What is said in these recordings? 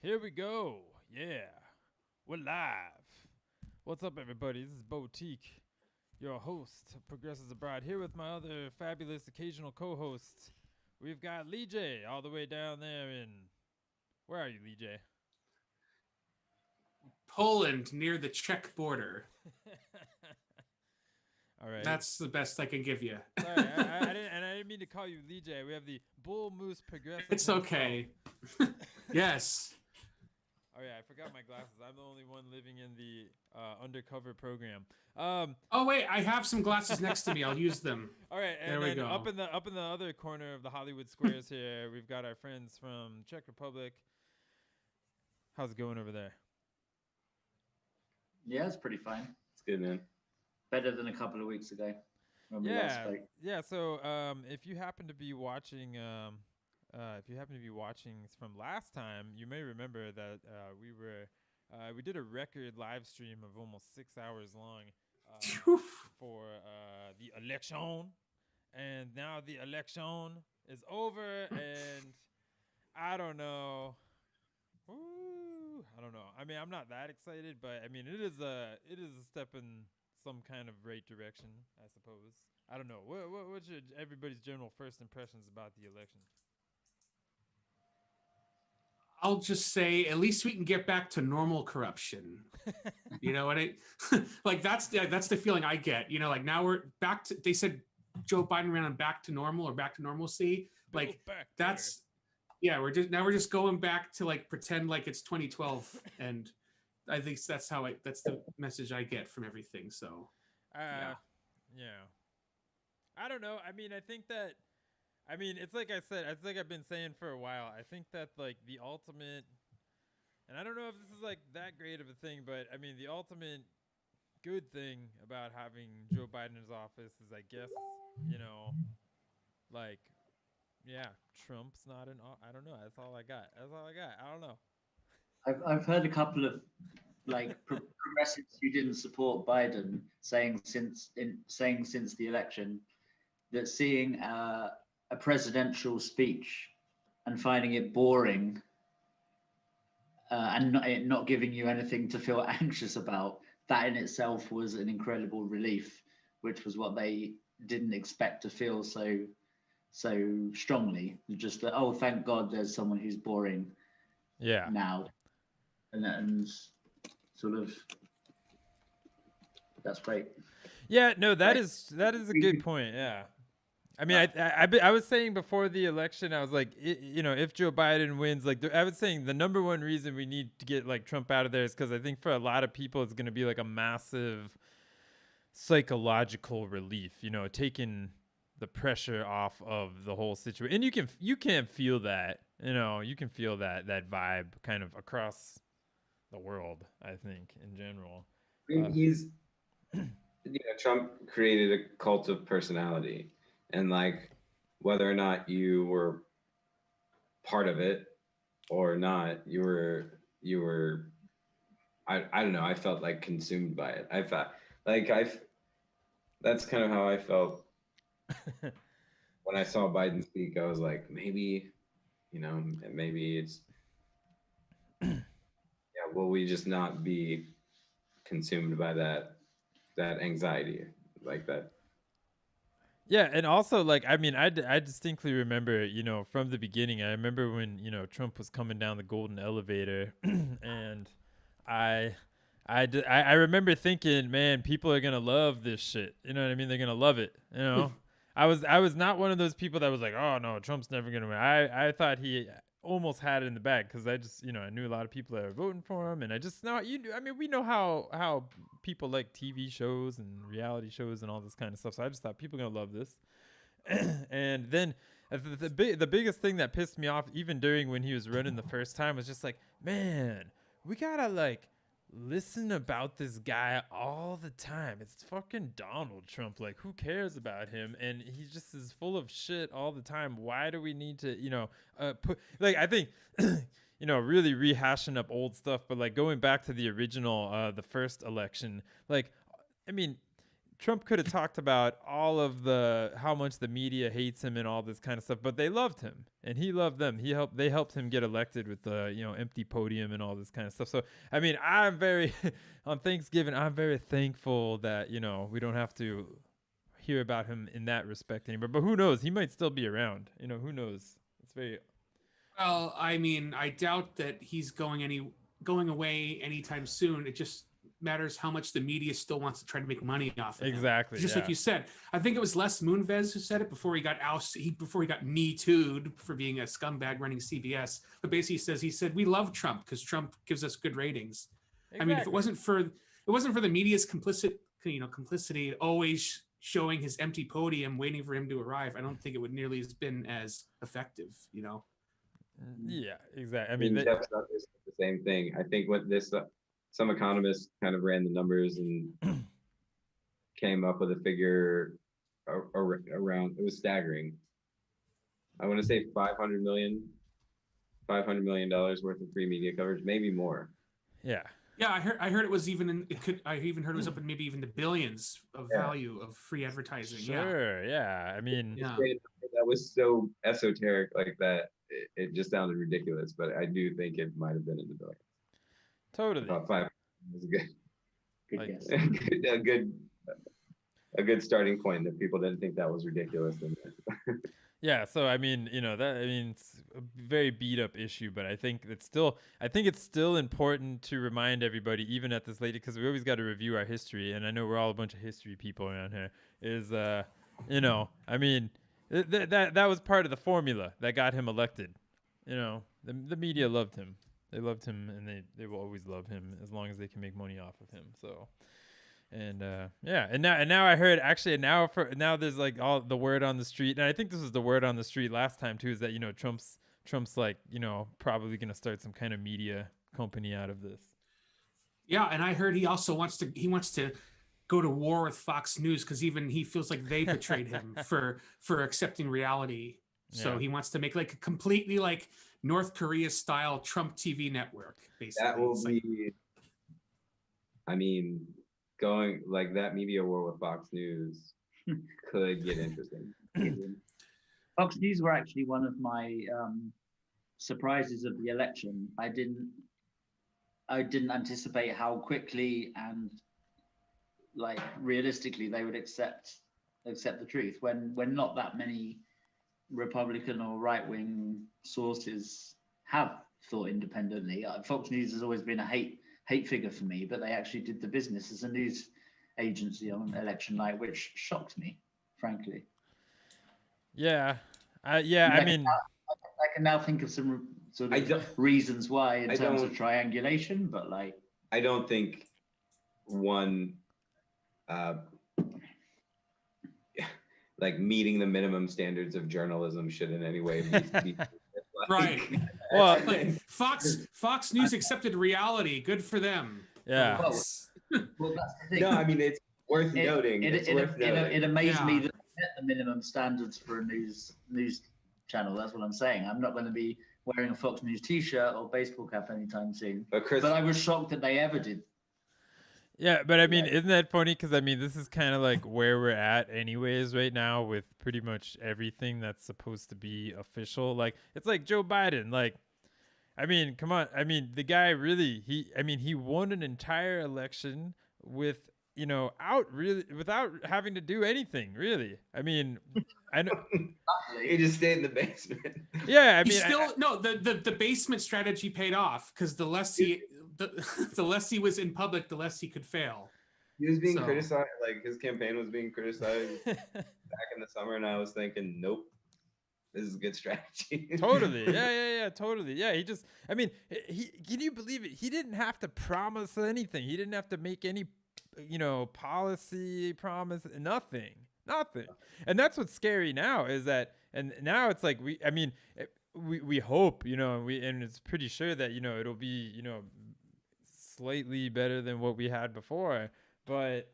Here we go. Yeah. We're live. What's up, everybody? This is Boutique, your host of Progressives Abroad, here with my other fabulous occasional co-hosts. We've got Lee J all the way down there in... Where are you, Lee J? Poland, near the Czech border. All right. That's the best I can give you. Sorry, I didn't mean to call you Lee J. We have the Bull Moose Progressive. It's okay. Yes. Oh yeah, I forgot my glasses. I'm the only one living in the undercover program. Oh wait, I have some glasses next to me. I'll use them. All right, and There we then go. up in the other corner of the Hollywood Squares here, we've got our friends from Czech Republic. How's it going over there? Yeah, it's pretty fine. It's good, man. Better than a couple of weeks ago when we last spoke. Yeah. So if you happen to be watching, from last time, you may remember that we did a record live stream of almost 6 hours long for the election, and now the election is over, and I don't know. I don't know. I mean, I'm not that excited, but I mean, it is a step in some kind of right direction, I suppose. I don't know. What's everybody's general first impressions about the election? I'll just say, at least we can get back to normal corruption. You know what like that's the feeling I get. You know, like now we're back to. They said Joe Biden ran on back to normal or back to normalcy. Like that's. Yeah, we're just going back to like pretend like it's 2012, and I think that's the message I get from everything. So, yeah. I don't know. I mean, it's like I said. It's like I've been saying for a while. I think that like the ultimate, and I don't know if this is like that great of a thing, but I mean the ultimate good thing about having Joe Biden in his office is, I guess, you know, like. Yeah, Trump's not an. I don't know. That's all I got. I don't know. I've heard a couple of like progressives who didn't support Biden saying since the election that seeing a presidential speech and finding it boring and not giving you anything to feel anxious about, that in itself was an incredible relief, which was what they didn't expect to feel so strongly. Just that, oh, thank God there's someone who's boring now, and sort of that's great. Yeah, no, that is a good point. Yeah, I mean, I was saying before the election, I was like, you know, if Joe Biden wins, like I was saying, the number one reason we need to get like Trump out of there is because I think for a lot of people it's going to be like a massive psychological relief, you know, taking the pressure off of the whole situation. And you can feel that, you know, you can feel that vibe kind of across the world, I think, in general. He's, Trump created a cult of personality, and like whether or not you were part of it or not, you were I don't know, I felt like consumed by it. I thought like that's kind of how I felt when I saw Biden speak. I was like, maybe it's will we just not be consumed by that anxiety like that? Yeah, and also like I mean, I distinctly remember, you know, from the beginning. I remember when, you know, Trump was coming down the golden elevator, and I remember thinking, man, people are gonna love this shit. You know what I mean? They're gonna love it. You know. I was not one of those people that was like, oh no, Trump's never gonna win. I thought he almost had it in the bag because I just I knew a lot of people that were voting for him, and I just know I mean we know how people like TV shows and reality shows and all this kind of stuff. So I just thought people are gonna love this. And then the biggest thing that pissed me off, even during when he was running the first time, was just like, man, we gotta like listen about this guy all the time. It's fucking Donald Trump. Like, who cares about him? And he just is full of shit all the time. Why do we need to, put like I think really rehashing up old stuff, but like going back to the original the first election, like I mean Trump could have talked about all of how much the media hates him and all this kind of stuff, but they loved him and he loved them. They helped him get elected with the empty podium and all this kind of stuff. So I mean, I'm very on Thanksgiving, I'm very thankful that we don't have to hear about him in that respect anymore. But who knows? He might still be around. Who knows? It's very Well, I mean, I doubt that he's going away anytime soon. It just matters how much the media still wants to try to make money off of him. exactly Just like you said. I think it was Les Moonves who said it before he got ousted, before he got Me Too'd for being a scumbag running CBS. But basically he said we love Trump because Trump gives us good ratings. Exactly. I mean, if it wasn't for the media's complicity always showing his empty podium waiting for him to arrive, I don't think it would nearly have been as effective, Yeah, exactly. I mean, that's not the same thing. I think what this some economists kind of ran the numbers and came up with a figure around. It was staggering. I want to say $500 million worth of free media coverage, maybe more. Yeah. Yeah, I heard it was even I even heard it was up in maybe even the billions of value of free advertising. Sure. Yeah. I mean, that was so esoteric like that. It just sounded ridiculous, but I do think it might have been in the billions. Totally. About 5 was good. Good guess. a good starting point that people didn't think that was ridiculous. Yeah, so I mean, it's a very beat up issue, but I think it's still important to remind everybody, even at this late, because we always got to review our history, and I know we're all a bunch of history people around here. I mean, that was part of the formula that got him elected. The media loved him. They loved him, and they will always love him as long as they can make money off of him. So, and now I heard actually now there's like all the word on the street, and I think this was the word on the street last time too, is that Trump's like probably gonna start some kind of media company out of this. Yeah, and I heard he also wants to go to war with Fox News because even he feels like they betrayed him for accepting reality. So he wants to make like a completely like North Korea style Trump TV network, basically. That will be, I mean, going like that media war with Fox News could get interesting. Fox News were actually one of my surprises of the election. I didn't anticipate how quickly and like realistically they would accept the truth when not that many Republican or right-wing sources have thought independently. Fox News has always been a hate figure for me, but they actually did the business as a news agency on election night, which shocked me, frankly. Yeah, I mean, I can now think of some sort of reasons why in terms of triangulation, but like I don't think one like meeting the minimum standards of journalism should in any way be right. Well, like Fox News accepted reality. Good for them. Yeah. Well, that's the thing. No, I mean it's worth noting. It amazed me that they met the minimum standards for a news channel. That's what I'm saying. I'm not going to be wearing a Fox News T-shirt or baseball cap anytime soon. But I was shocked that they ever did. Yeah, but I mean, isn't that funny? Because I mean, this is kind of like where we're at, anyways, right now with pretty much everything that's supposed to be official. Like, it's like Joe Biden. Like, I mean, come on. I mean, the guy really, he won an entire election without having to do anything, really. I mean, I know he just stayed in the basement. Yeah, I mean, the basement strategy paid off because the less he was in public, the less he could fail. He was being criticized, like his campaign was being criticized back in the summer and I was thinking, nope, this is good strategy. Totally. Yeah, totally. Yeah, he just, I mean, he can you believe it? He didn't have to promise anything. He didn't have to make any, policy promise, nothing. Nothing. And that's what's scary now is that, and now it's like we hope, and it's pretty sure that, it'll be, slightly better than what we had before. But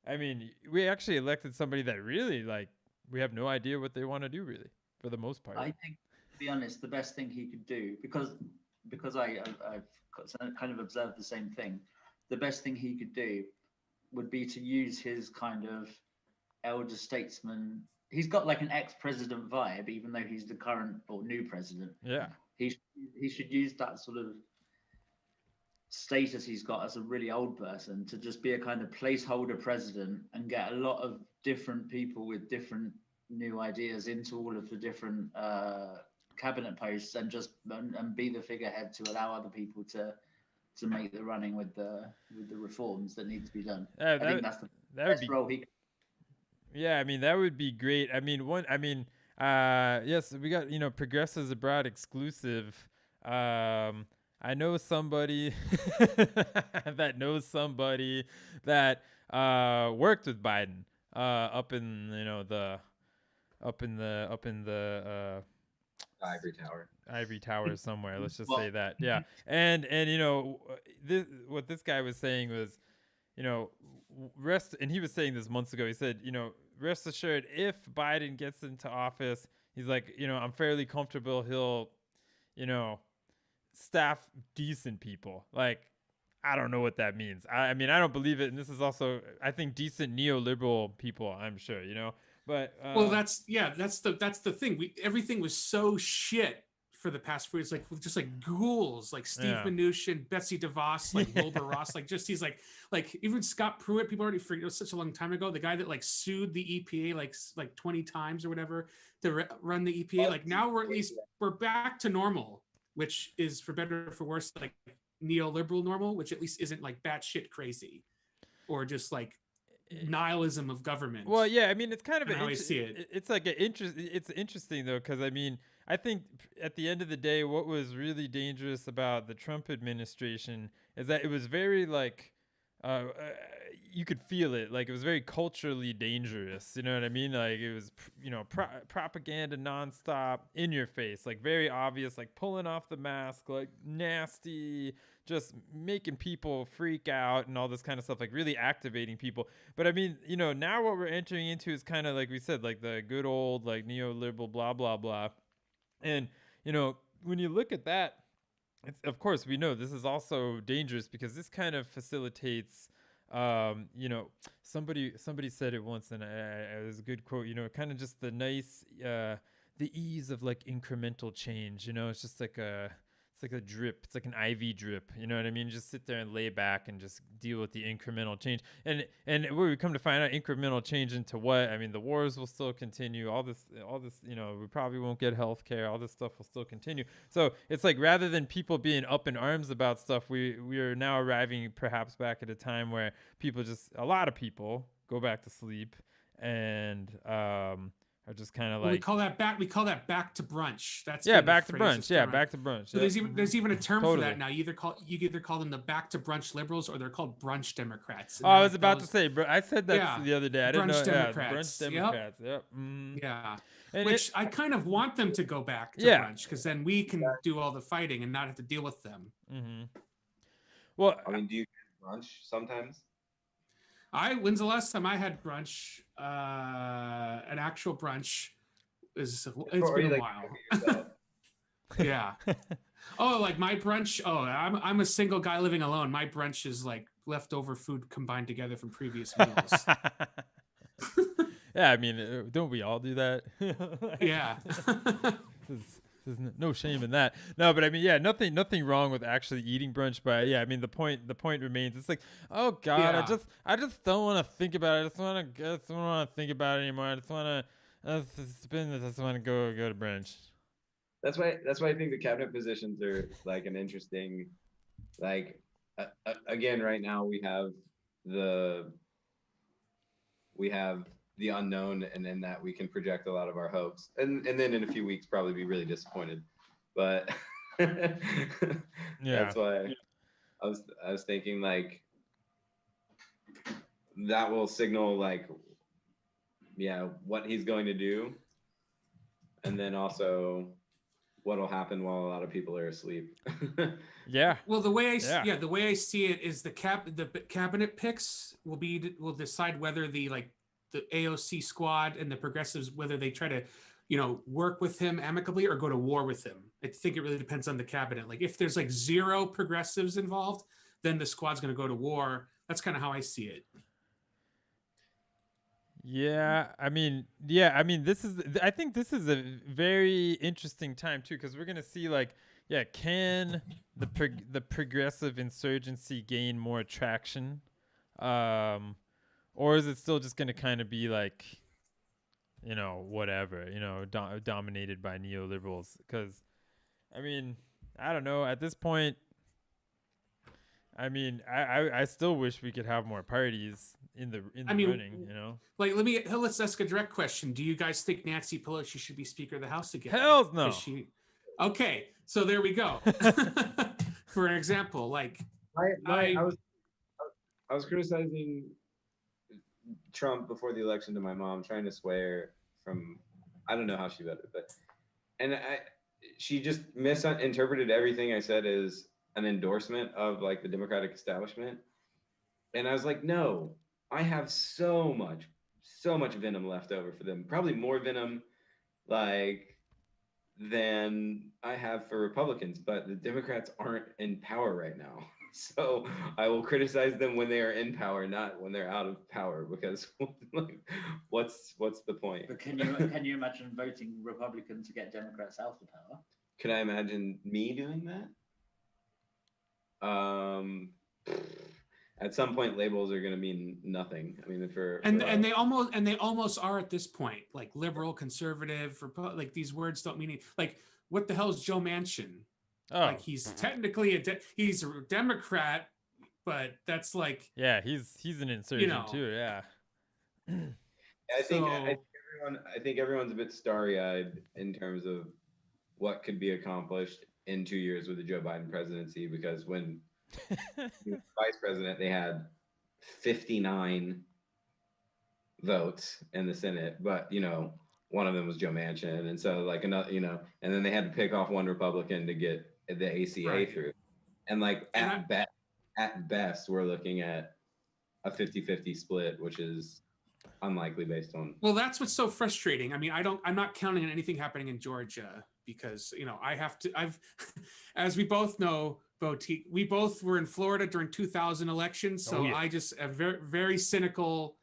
I mean, we actually elected somebody that really, like, we have no idea what they want to do, really, for the most part. I think, to be honest, the best thing he could do, because I've kind of observed the same thing. The best thing he could do would be to use his kind of elder statesman. He's got like an ex-president vibe, even though he's the current or new president. Yeah. He should use that sort of status he's got as a really old person to just be a kind of placeholder president and get a lot of different people with different new ideas into all of the different cabinet posts and just and be the figurehead to allow other people to make the running with the reforms that need to be done. I think that's the best role he. Yeah, I mean that would be great. I mean yes, we got Progressives Abroad exclusive. I know somebody that knows somebody that worked with Biden up in the Ivory Tower somewhere. Let's just say that. Yeah. And what this guy was saying was, and he was saying this months ago. He said, rest assured, if Biden gets into office, he's like, I'm fairly comfortable he'll, staff decent people. Like, I don't know what that means. I mean, I don't believe it. And this is also, I think, decent neoliberal people, I'm sure, but well, that's the thing. Everything was so shit for the past 4 years, like just like ghouls, like Steve Mnuchin, Betsy DeVos, like Wilbur Ross, like just he's like even Scott Pruitt. People already forget, it was such a long time ago. The guy that like sued the EPA like 20 times or whatever to run the EPA. Like now we're back to normal, which is for better or for worse, like neoliberal normal, which at least isn't like batshit crazy or just like nihilism of government. Well, yeah, I mean, it's kind of how I see it. It's like it's interesting though, because I mean, I think at the end of the day, what was really dangerous about the Trump administration is that it was very like, you could feel it, like it was very culturally dangerous. You know what I mean? Like it was, propaganda nonstop, in your face, like very obvious, like pulling off the mask, like nasty, just making people freak out and all this kind of stuff, like really activating people. But I mean, now what we're entering into is kind of like we said, like the good old like neoliberal blah blah blah. And when you look at that, of course we know this is also dangerous because this kind of facilitates somebody said it once, and it was a good quote, kind of just the nice the ease of like incremental change. It's just like a drip. It's like an IV drip. You know what I mean? Just sit there and lay back and just deal with the incremental change. And where we come to find out, incremental change into what? I mean, the wars will still continue. All this, we probably won't get health care. All this stuff will still continue. So it's like, rather than people being up in arms about stuff, we are now arriving perhaps back at a time where a lot of people go back to sleep and, are just kind of like, we call that back to brunch. That's back to brunch. Yeah, back to brunch. So there's even a term for that now. You either call them the back to brunch liberals or they're called brunch Democrats. Oh, I was about to say, I said that the other day. I didn't know. Democrats. Brunch Democrats. Yep. Yeah. And which I kind of want them to go back to brunch, because then we can do all the fighting and not have to deal with them. Mm-hmm. Well, I mean, do you get brunch sometimes? When's the last time I had brunch? An actual brunch it's been a while. Yeah. Oh, like my brunch. Oh, I'm a single guy living alone. My brunch is like leftover food combined together from previous meals. Yeah, I mean, don't we all do that? Yeah. There's no shame in that. No, but I mean, yeah, nothing wrong with actually eating brunch. But yeah, I mean, the point remains. It's like, oh God, I just don't want to think about it. I just don't want to think about it anymore. I just want to go to brunch. That's why I think the cabinet positions are like an interesting, like, again, right now we have the unknown, and in that we can project a lot of our hopes, and then in a few weeks probably be really disappointed. But Yeah. that's why I was thinking like that will signal like what he's going to do, and then also what'll happen while a lot of people are asleep. Yeah. Well, the way Yeah. the way I see it is the cabinet picks will decide whether the AOC squad and the progressives, whether they try to, work with him amicably or go to war with him. I think it really depends on the cabinet. Like if there's like zero progressives involved, then the squad's going to go to war. That's kind of how I see it. Yeah, I mean, I think this is a very interesting time too, because we're gonna see like, can the progressive insurgency gain more traction, or is it still just gonna kind of be like, whatever, dominated by neoliberals? Because, I mean, I don't know. At this point, I mean, I still wish we could have more parties in the running, Like, let's ask a direct question. Do you guys think Nancy Pelosi should be Speaker of the House again? Hells no. Okay, so there we go. For an example, like I was criticizing Trump before the election to my mom, trying to sway her from, I don't know how she voted, but she just misinterpreted everything I said as an endorsement of like the Democratic establishment. And I was like, no, I have so much venom left over for them. Probably more venom like than I have for Republicans, but the Democrats aren't in power right now. So I will criticize them when they are in power, not when they're out of power, because like, what's the point? But can you imagine voting Republican to get Democrats out of power? Can I imagine me doing that? At some point labels are going to mean nothing. I mean, they almost are at this point, like liberal, conservative, like these words don't mean anything. Like what the hell is Joe Manchin? Oh. Like he's technically he's a Democrat, but that's like, he's an insurgent too. Yeah. I think everyone's a bit starry-eyed in terms of what could be accomplished in 2 years with the Joe Biden presidency, because when he was vice president, they had 59 votes in the Senate, but one of them was Joe Manchin, and so like another, and then they had to pick off one Republican to get the ACA through, and like at best we're looking at a 50-50 split, which is unlikely based on. Well, that's what's so frustrating. I mean, I'm not counting on anything happening in Georgia because I've as we both know, Boutique, we both were in Florida during 2000 elections, so I just am very, very cynical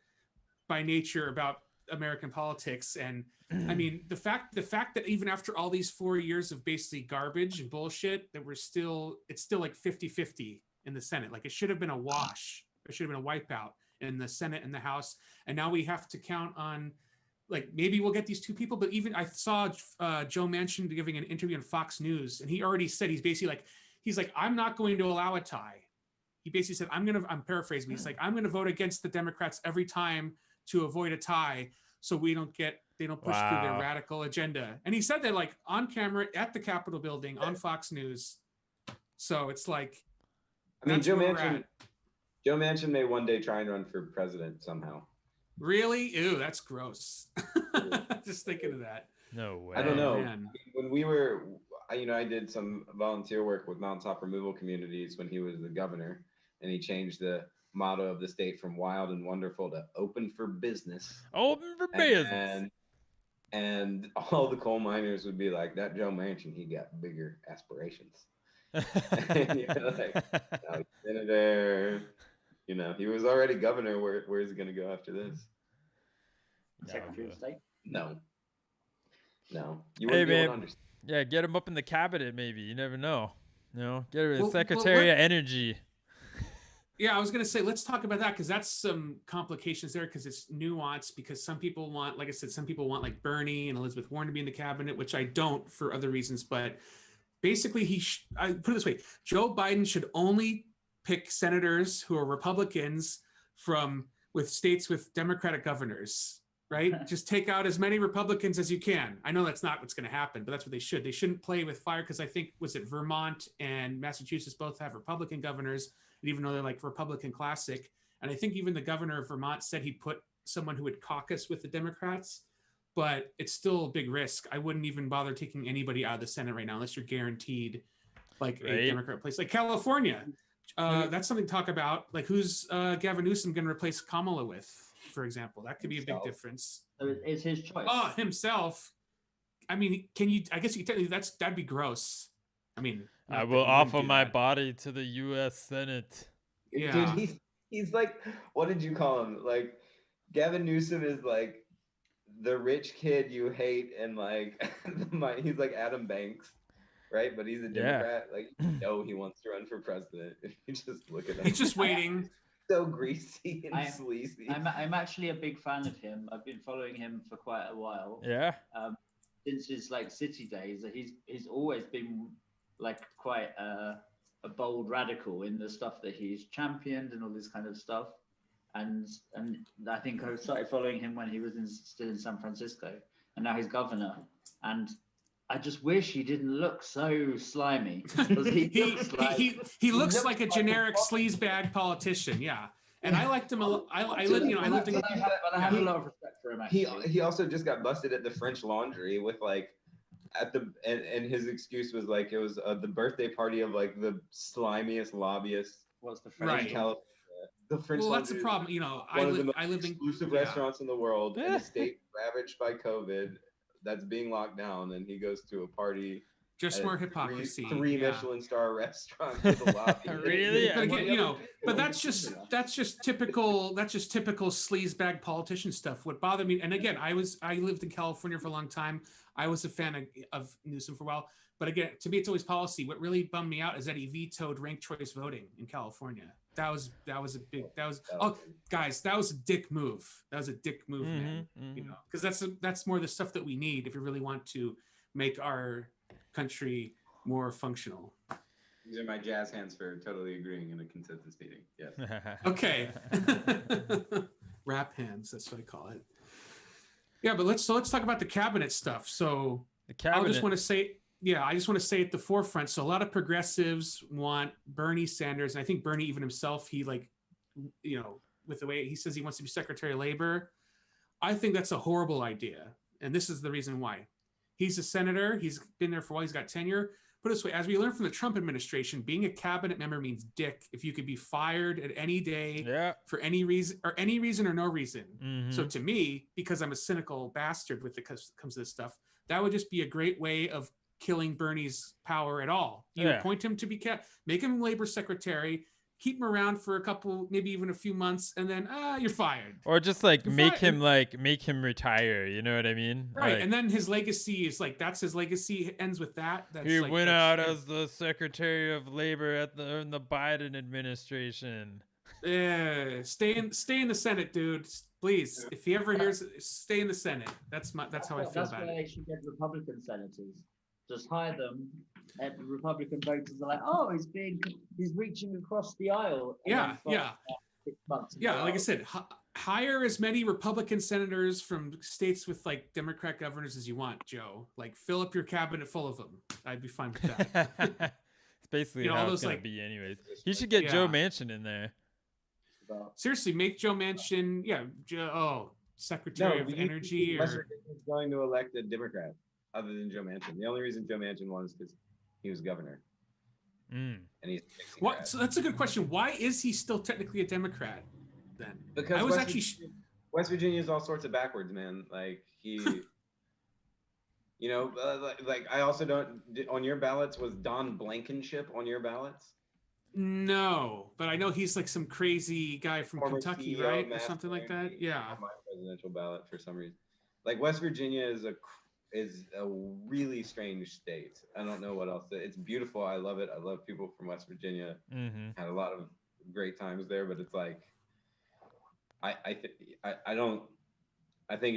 by nature about American politics. And I mean, the fact that even after all these 4 years of basically garbage and bullshit, that it's still like 50-50 in the Senate. Like it should have been a wash. It should have been a wipeout in the Senate and the House. And now we have to count on, like, maybe we'll get these two people. But even I saw Joe Manchin giving an interview on Fox News, and he already said he's like, I'm not going to allow a tie. He basically said, I'm paraphrasing, but he's like, I'm going to vote against the Democrats every time to avoid a tie, so they don't push through their radical agenda. And he said that like on camera at the Capitol building on Fox News. So it's like, I mean, Joe Manchin may one day try and run for president somehow. Really? Ew, that's gross. Just thinking of that. No way. I don't know. Man. When we were, I did some volunteer work with mountaintop removal communities when he was the governor, and he changed the motto of the state from wild and wonderful to open for business. Open for business. And all the coal miners would be like, that Joe Manchin, he got bigger aspirations. And you're like, now he's senator. He was already governor. Where is he going to go after this? Secretary of State? No. You Hey, wouldn't be able man. to understand. Yeah, get him up in the cabinet, maybe. You never know. Get him Secretary of Energy. Yeah, I was going to say, let's talk about that, because that's some complications there, because it's nuanced, because some people want, like I said, some people want like Bernie and Elizabeth Warren to be in the cabinet, which I don't for other reasons. But basically, I put it this way, Joe Biden should only pick senators who are Republicans with states with Democratic governors. right? Just take out as many Republicans as you can. I know that's not what's going to happen, but that's what they should. They shouldn't play with fire because I think, was it Vermont and Massachusetts both have Republican governors, and even though they're like Republican classic. And I think even the governor of Vermont said he'd put someone who would caucus with the Democrats, but it's still a big risk. I wouldn't even bother taking anybody out of the Senate right now unless you're guaranteed like a Democrat place. Like California, that's something to talk about. Like who's Gavin Newsom going to replace Kamala with? For example, that could be a big difference. So it's his choice. Oh, himself. I mean, can you? I guess you can tell that'd be gross. I mean, I will offer my body to the U.S. Senate. Yeah, dude, he's like, what did you call him? Like, Gavin Newsom is like the rich kid you hate, and like he's like Adam Banks, right? But he's a Democrat. Like, you know, he wants to run for president. If you just look at him, he's just waiting. So greasy and sleazy. I'm actually a big fan of him. I've been following him for quite a while. Yeah. Since his like city days, he's always been like quite a bold radical in the stuff that he's championed and all this kind of stuff. And I think I started following him when he was still in San Francisco, and now he's governor. And I just wish he didn't look so slimy. He looks like a generic sleazebag politician. Yeah, and I liked him a lot. I lived in. But I have a lot of respect for him. Actually. He also just got busted at the French Laundry with like and his excuse was like it was the birthday party of like the slimiest lobbyist. What's the French? In California. The French Laundry. That's the problem. You know, I lived in exclusive restaurants in the world in a state ravaged by COVID. That's being locked down, and he goes to a party. Just more hypocrisy. Three Michelin star restaurant with a lobby. Really? But again, but that's just typical sleazebag politician stuff. What bothered me, and again, I lived in California for a long time. I was a fan of Newsom for a while. But again, to me, it's always policy. What really bummed me out is that he vetoed ranked choice voting in California. That was a dick move. That was a dick move, man. You know, because that's more the stuff that we need if we really want to make our country more functional. These are my jazz hands for totally agreeing in a consensus meeting. Yes. Okay. Rap hands. That's what I call it. Yeah, but let's talk about the cabinet stuff. So the cabinet. I just want to say at the forefront. So a lot of progressives want Bernie Sanders, and I think Bernie even himself, he like, you know, with the way he says he wants to be Secretary of Labor, I think that's a horrible idea. And this is the reason why. He's a senator. He's been there for a while. He's got tenure. Put it this way, as we learned from the Trump administration, being a cabinet member means dick. If you could be fired at any day for any reason or no reason. Mm-hmm. So to me, because I'm a cynical bastard when it comes to this stuff, that would just be a great way of killing Bernie's power at all. You appoint him to be make him labor secretary, keep him around for a couple, maybe even a few months, and then you're fired. Or just like make him retire. You know what I mean? Right. Like, and then his legacy is like, that's his legacy. It ends with that. He went out as the Secretary of Labor in the Biden administration. Yeah, stay in the Senate, dude. Please, if he ever hears, stay in the Senate. That's how I feel about it. That's why they should get Republican senators. Just hire them, and the Republican voters are like, "Oh, he's reaching across the aisle." Yeah. 6 months. Yeah, like I said, hire as many Republican senators from states with like Democrat governors as you want, Joe. Like, fill up your cabinet full of them. I'd be fine with that. It's basically how it's gonna be, anyways. He should get Joe Manchin in there. Seriously, make Joe Manchin, Secretary of Energy. West Virginia is going to elect a Democrat other than Joe Manchin. The only reason Joe Manchin won is because he was governor. And he's what? So that's a good question. Why is he still technically a Democrat then? Because West Virginia is all sorts of backwards, man. Like he, you know, like I also don't. On your ballots, was Don Blankenship on your ballots? No, but I know he's like some crazy guy from Former Kentucky, CEO, right, or something like that. Yeah. On my presidential ballot for some reason. Like West Virginia is a really strange state. I don't know what else. It's beautiful. I love it. I love people from West Virginia. Mm-hmm. Had a lot of great times there, but it's like I think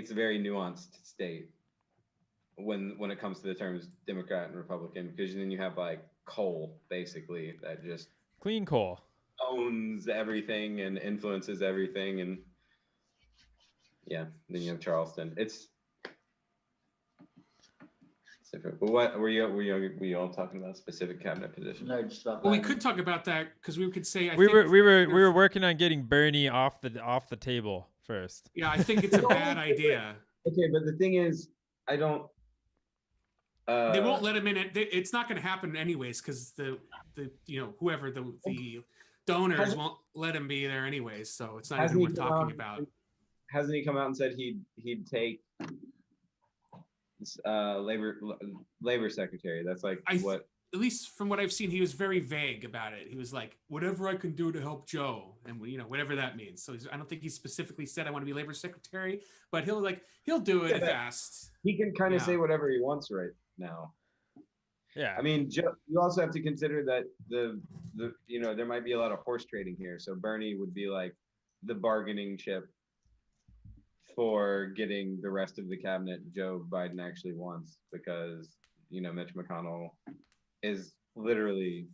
it's a very nuanced state when it comes to the terms Democrat and Republican, because then you have like coal basically that just clean coal owns everything and influences everything, and yeah, then you have Charleston. It's different. But what were you all talking about? Specific cabinet position? No, just about Well, we Bernie. could talk about that because we could say We were working on getting Bernie off the table first. Yeah, I think it's a bad idea. Okay, but the thing is, I don't. They won't let him in. It's not going to happen anyways because the whoever the donors won't let him be there anyways. So it's not even worth talking about. Hasn't he come out and said he'd take labor secretary? That's like what. At least from what I've seen, he was very vague about it. He was like, whatever I can do to help Joe, and whatever that means. So I don't think he specifically said I want to be labor secretary, but he'll do it fast. He can kind of say whatever he wants right now. Yeah. I mean, Joe, you also have to consider that the there might be a lot of horse trading here. So Bernie would be like the bargaining chip for getting the rest of the cabinet Joe Biden actually wants, because Mitch McConnell is literally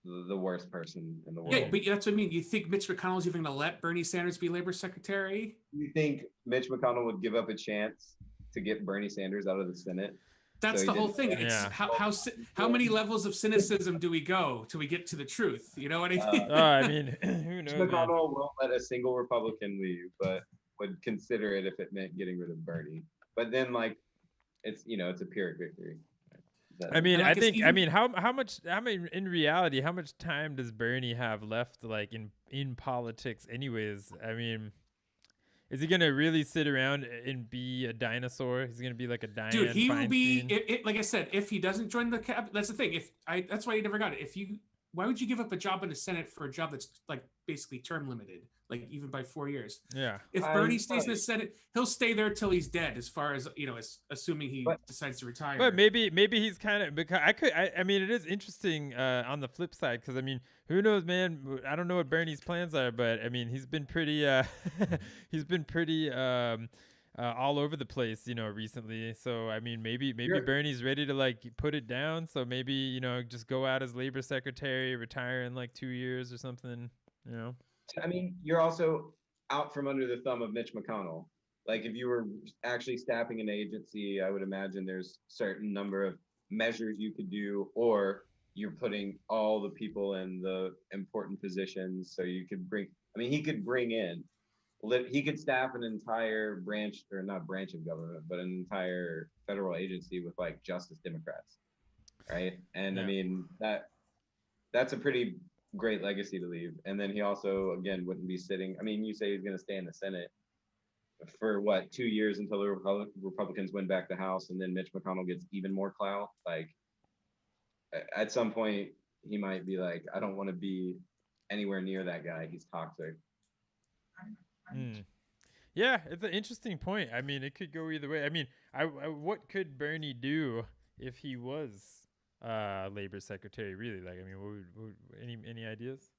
the worst person in the world. Yeah, but that's what I mean. You think Mitch McConnell's even going to let Bernie Sanders be labor secretary? You think Mitch McConnell would give up a chance to get Bernie Sanders out of the Senate? That's the whole thing. It's how many levels of cynicism do we go till we get to the truth? You know what I mean? I mean, who knows? Mitch McConnell won't let a single Republican leave, but would consider it if it meant getting rid of Bernie. But then, it's it's a Pyrrhic victory. I mean, I think how much in reality, how much time does Bernie have left in politics anyways? I mean, is he going to really sit around and be a dinosaur? He's going to be like a Dianne Dude, he will be Feinstein? like I said, if he doesn't join the cabinet, that's the thing. That's why he never got it. Why would you give up a job in the Senate for a job that's basically term limited, even by 4 years? Yeah. If Bernie stays in the Senate, he'll stay there till he's dead, as far as assuming he decides to retire. But maybe he's kind of, because I mean, it is interesting on the flip side, because I mean, who knows, man? I don't know what Bernie's plans are, but I mean, he's been pretty all over the place, recently. So I mean, maybe Bernie's ready to put it down. So maybe just go out as labor secretary, retire in 2 years or something. I mean, you're also out from under the thumb of Mitch McConnell. If you were actually staffing an agency, I would imagine there's certain number of measures you could do, or you're putting all the people in the important positions. So you could he could bring in. He could staff an entire branch, or not branch of government, but an entire federal agency with Justice Democrats, right? And I mean, that's a pretty great legacy to leave. And then he also, again, wouldn't be sitting. I mean, you say he's going to stay in the Senate for 2 years until the Republicans win back the House, and then Mitch McConnell gets even more clout. At some point, he might be like, I don't want to be anywhere near that guy. He's toxic. Yeah, it's an interesting point. I mean, it could go either way. I mean, what could Bernie do if he was labor secretary? Really, I mean, what would any ideas?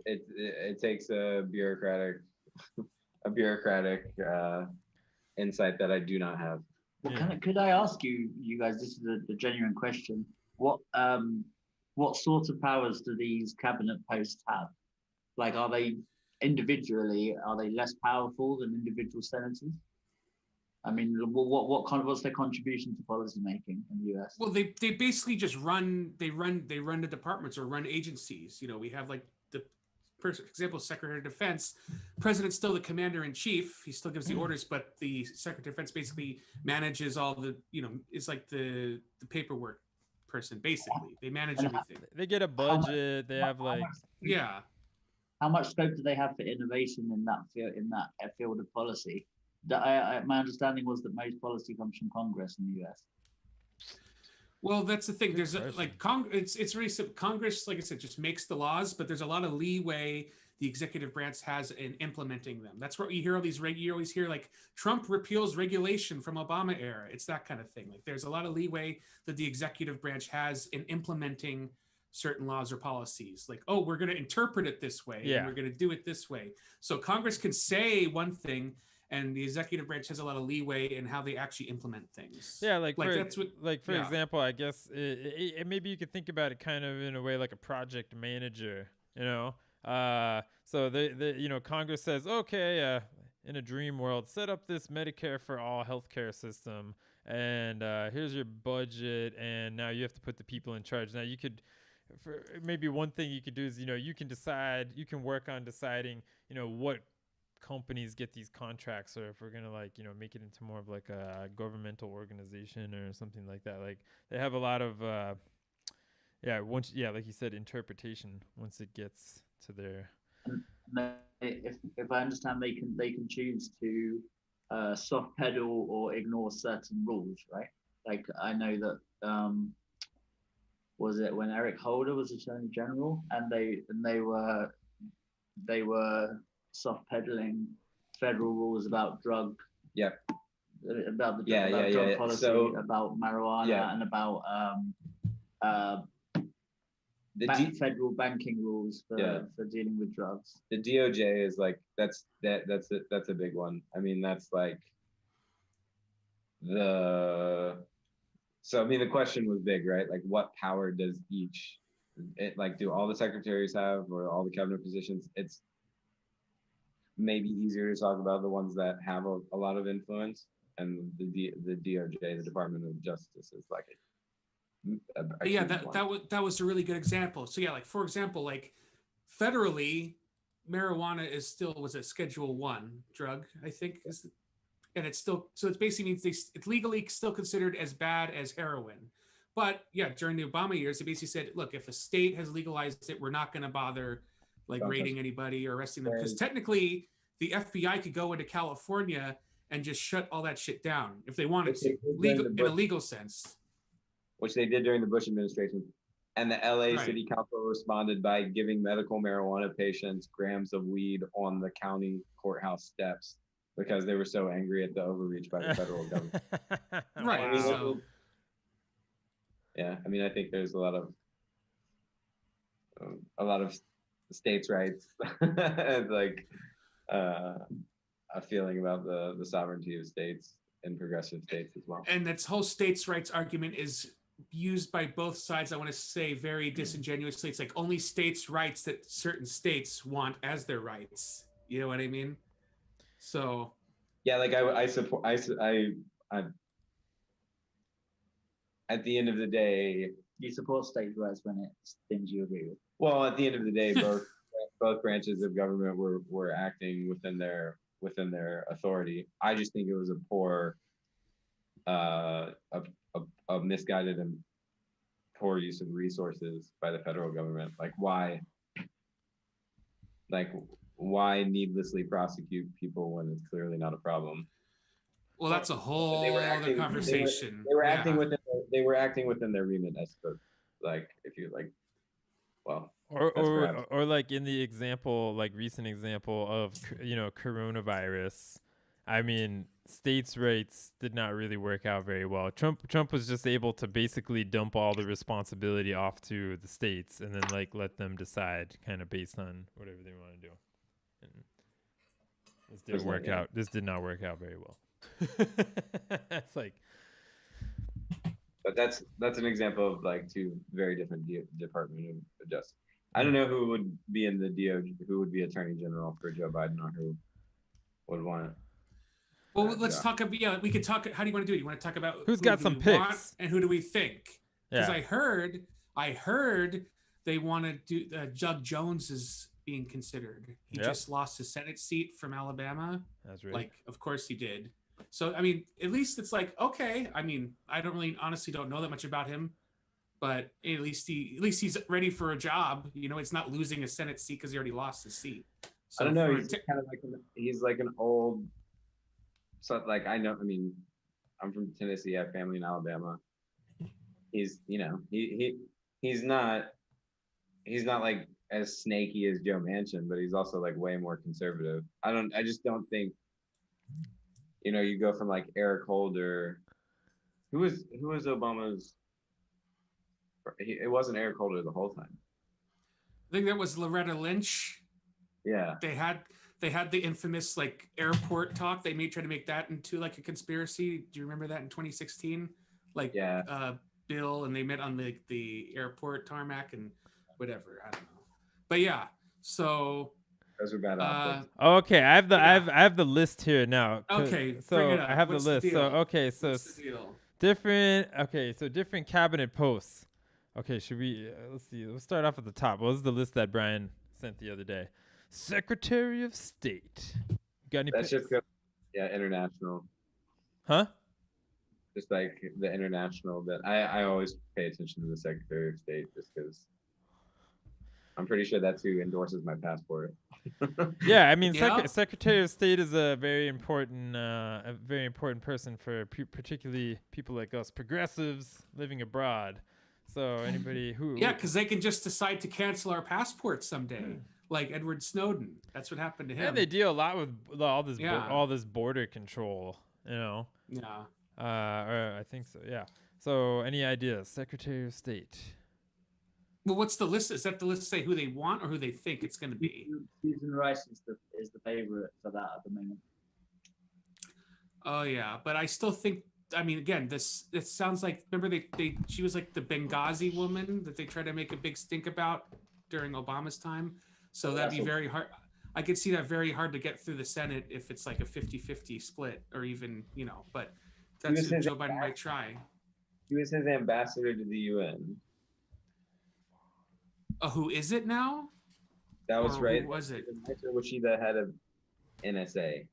It takes a bureaucratic insight that I do not have. Well, could I ask you guys? This is a genuine question. What sort of powers do these cabinet posts have? Are they individually? Are they less powerful than individual senators? I mean, what's their contribution to policy making in the US? Well, they basically just run the departments or run agencies. We have for example, Secretary of Defense. President's still the commander in chief. He still gives the orders, but the Secretary of Defense basically manages all the is the paperwork person. Basically, they manage everything. They get a budget. They have How much scope do they have for innovation in that field of policy? My understanding was that most policy comes from Congress in the US. Well, that's the thing. There's it's really simple. Congress, like I said, just makes the laws, but there's a lot of leeway the executive branch has in implementing them. That's what you hear you always hear Trump repeals regulation from Obama era. It's that kind of thing. There's a lot of leeway that the executive branch has in implementing certain laws or policies. We're going to interpret it this way, and we're going to do it this way. So Congress can say one thing, and the executive branch has a lot of leeway in how they actually implement things. Yeah, for example, I guess maybe you could think about it kind of in a way like a project manager. So Congress says, okay, in a dream world, set up this Medicare for all healthcare system, and here's your budget, and now you have to put the people in charge. Now you could, for maybe one thing you could do is, you can work on deciding, what companies get these contracts, or if we're gonna make it into more of like a governmental organization or something like that. Like they have a lot of like you said, interpretation once it gets to their. If I understand, they can choose to soft pedal or ignore certain rules, right? Like I know that was it when Eric Holder was Attorney General, and they were soft pedaling federal rules about drug. Yep. About the drug policy, so, about marijuana, and about federal banking rules for dealing with drugs. The DOJ is like that's a big one. I mean, that's like the question was big, right? Like what power does each do all the secretaries have, or all the cabinet positions? It's maybe easier to talk about the ones that have a lot of influence, and the DOJ, the Department of Justice, is like that was a really good example. So like for example, like federally, marijuana is still was a Schedule 1 drug, I think, and it's still, so it basically means it's legally still considered as bad as heroin. But during the Obama years, they basically said, look, if a state has legalized it, we're not going to bother raiding anybody or arresting them, because technically the FBI could go into California and just shut all that shit down if they wanted to, in a legal sense. Which they did during the Bush administration. And the LA City Council responded by giving medical marijuana patients grams of weed on the county courthouse steps because they were so angry at the overreach by the federal government. Right. So, I mean, I think there's a lot of states' rights, like a feeling about the sovereignty of states and progressive states as well. And that whole states' rights argument is used by both sides, I want to say, very disingenuously. It's like only states' rights that certain states want as their rights. You know what I mean? So like I support I at the end of the day, you support states' rights when it's things you agree with. Well, at the end of the day, both branches of government were acting within their authority. I just think it was a poor a misguided and poor use of resources by the federal government. Like why needlessly prosecute people when it's clearly not a problem? Well, that's a whole other conversation. They were acting within their remit, I suppose. Like if you like, well, or like in the example, like recent example of coronavirus. I mean, states' rights did not really work out very well. Trump was just able to basically dump all the responsibility off to the states and then let them decide kind of based on whatever they want to do. And this didn't work out. This did not work out very well. That's like. But that's an example of like two very different Department of Justice. I don't know who would be in the DOJ, who would be Attorney General for Joe Biden, or who would want it. Well, let's talk about. We could talk. How do you want to do it? You want to talk about who's got some picks and who do we think? Because I heard they want to do. Doug Jones is being considered. He just lost his Senate seat from Alabama. That's right. Like, of course he did. So I mean, at least it's like okay. I mean, I honestly don't know that much about him, but at least he's ready for a job. It's not losing a Senate seat because he already lost his seat. So I don't know. He's kind of like an old. So like I know, I mean, I'm from Tennessee. I have family in Alabama. He's he's not like as snaky as Joe Manchin, but he's also like way more conservative. I just don't think, you go from like Eric Holder, who was Obama's. It wasn't Eric Holder the whole time. I think that was Loretta Lynch. Yeah. They had the infamous like airport talk. They tried to make that into like a conspiracy. Do you remember that in 2016? Like Bill and they met on the airport tarmac and whatever. I don't know. But yeah, So, Those are bad optics. Okay, I have the Yeah. I have the list here now. Okay, so bring it up. I have What's the the list. deal? So okay, so what's the deal? different cabinet posts. Okay, should we let's see. Let's start off at the top. What was the list that Brian sent the other day? Secretary of State. Got any That's picks? just good. Yeah, international. Huh? Just like the international that I always pay attention to the Secretary of State just because I'm pretty sure that's who endorses my passport. Yeah, I mean, Yeah. Secretary of State is a very important person for particularly people like us progressives living abroad. So anybody who Yeah, because they can just decide to cancel our passports someday, like Edward Snowden. That's what happened to him. yeah, they deal a lot with all this Yeah. all this border control. You know. Yeah. Or I think so. Yeah. So any ideas, Secretary of State? Well, what's the list? Is that the list say who they want or who they think it's going to be? Susan Rice is the favorite for that at the moment. Oh yeah, but I still think. I mean, again, this sounds like. Remember, she was like the Benghazi woman that they tried to make a big stink about during Obama's time. So Well, that'd that's be a- very hard. I could see that very hard to get through the Senate if it's like a 50-50 split or even, but that's was who his Joe Biden might try. He was his ambassador to the UN. Who is it now? That was Or right. Who was it? Was she the head of NSA?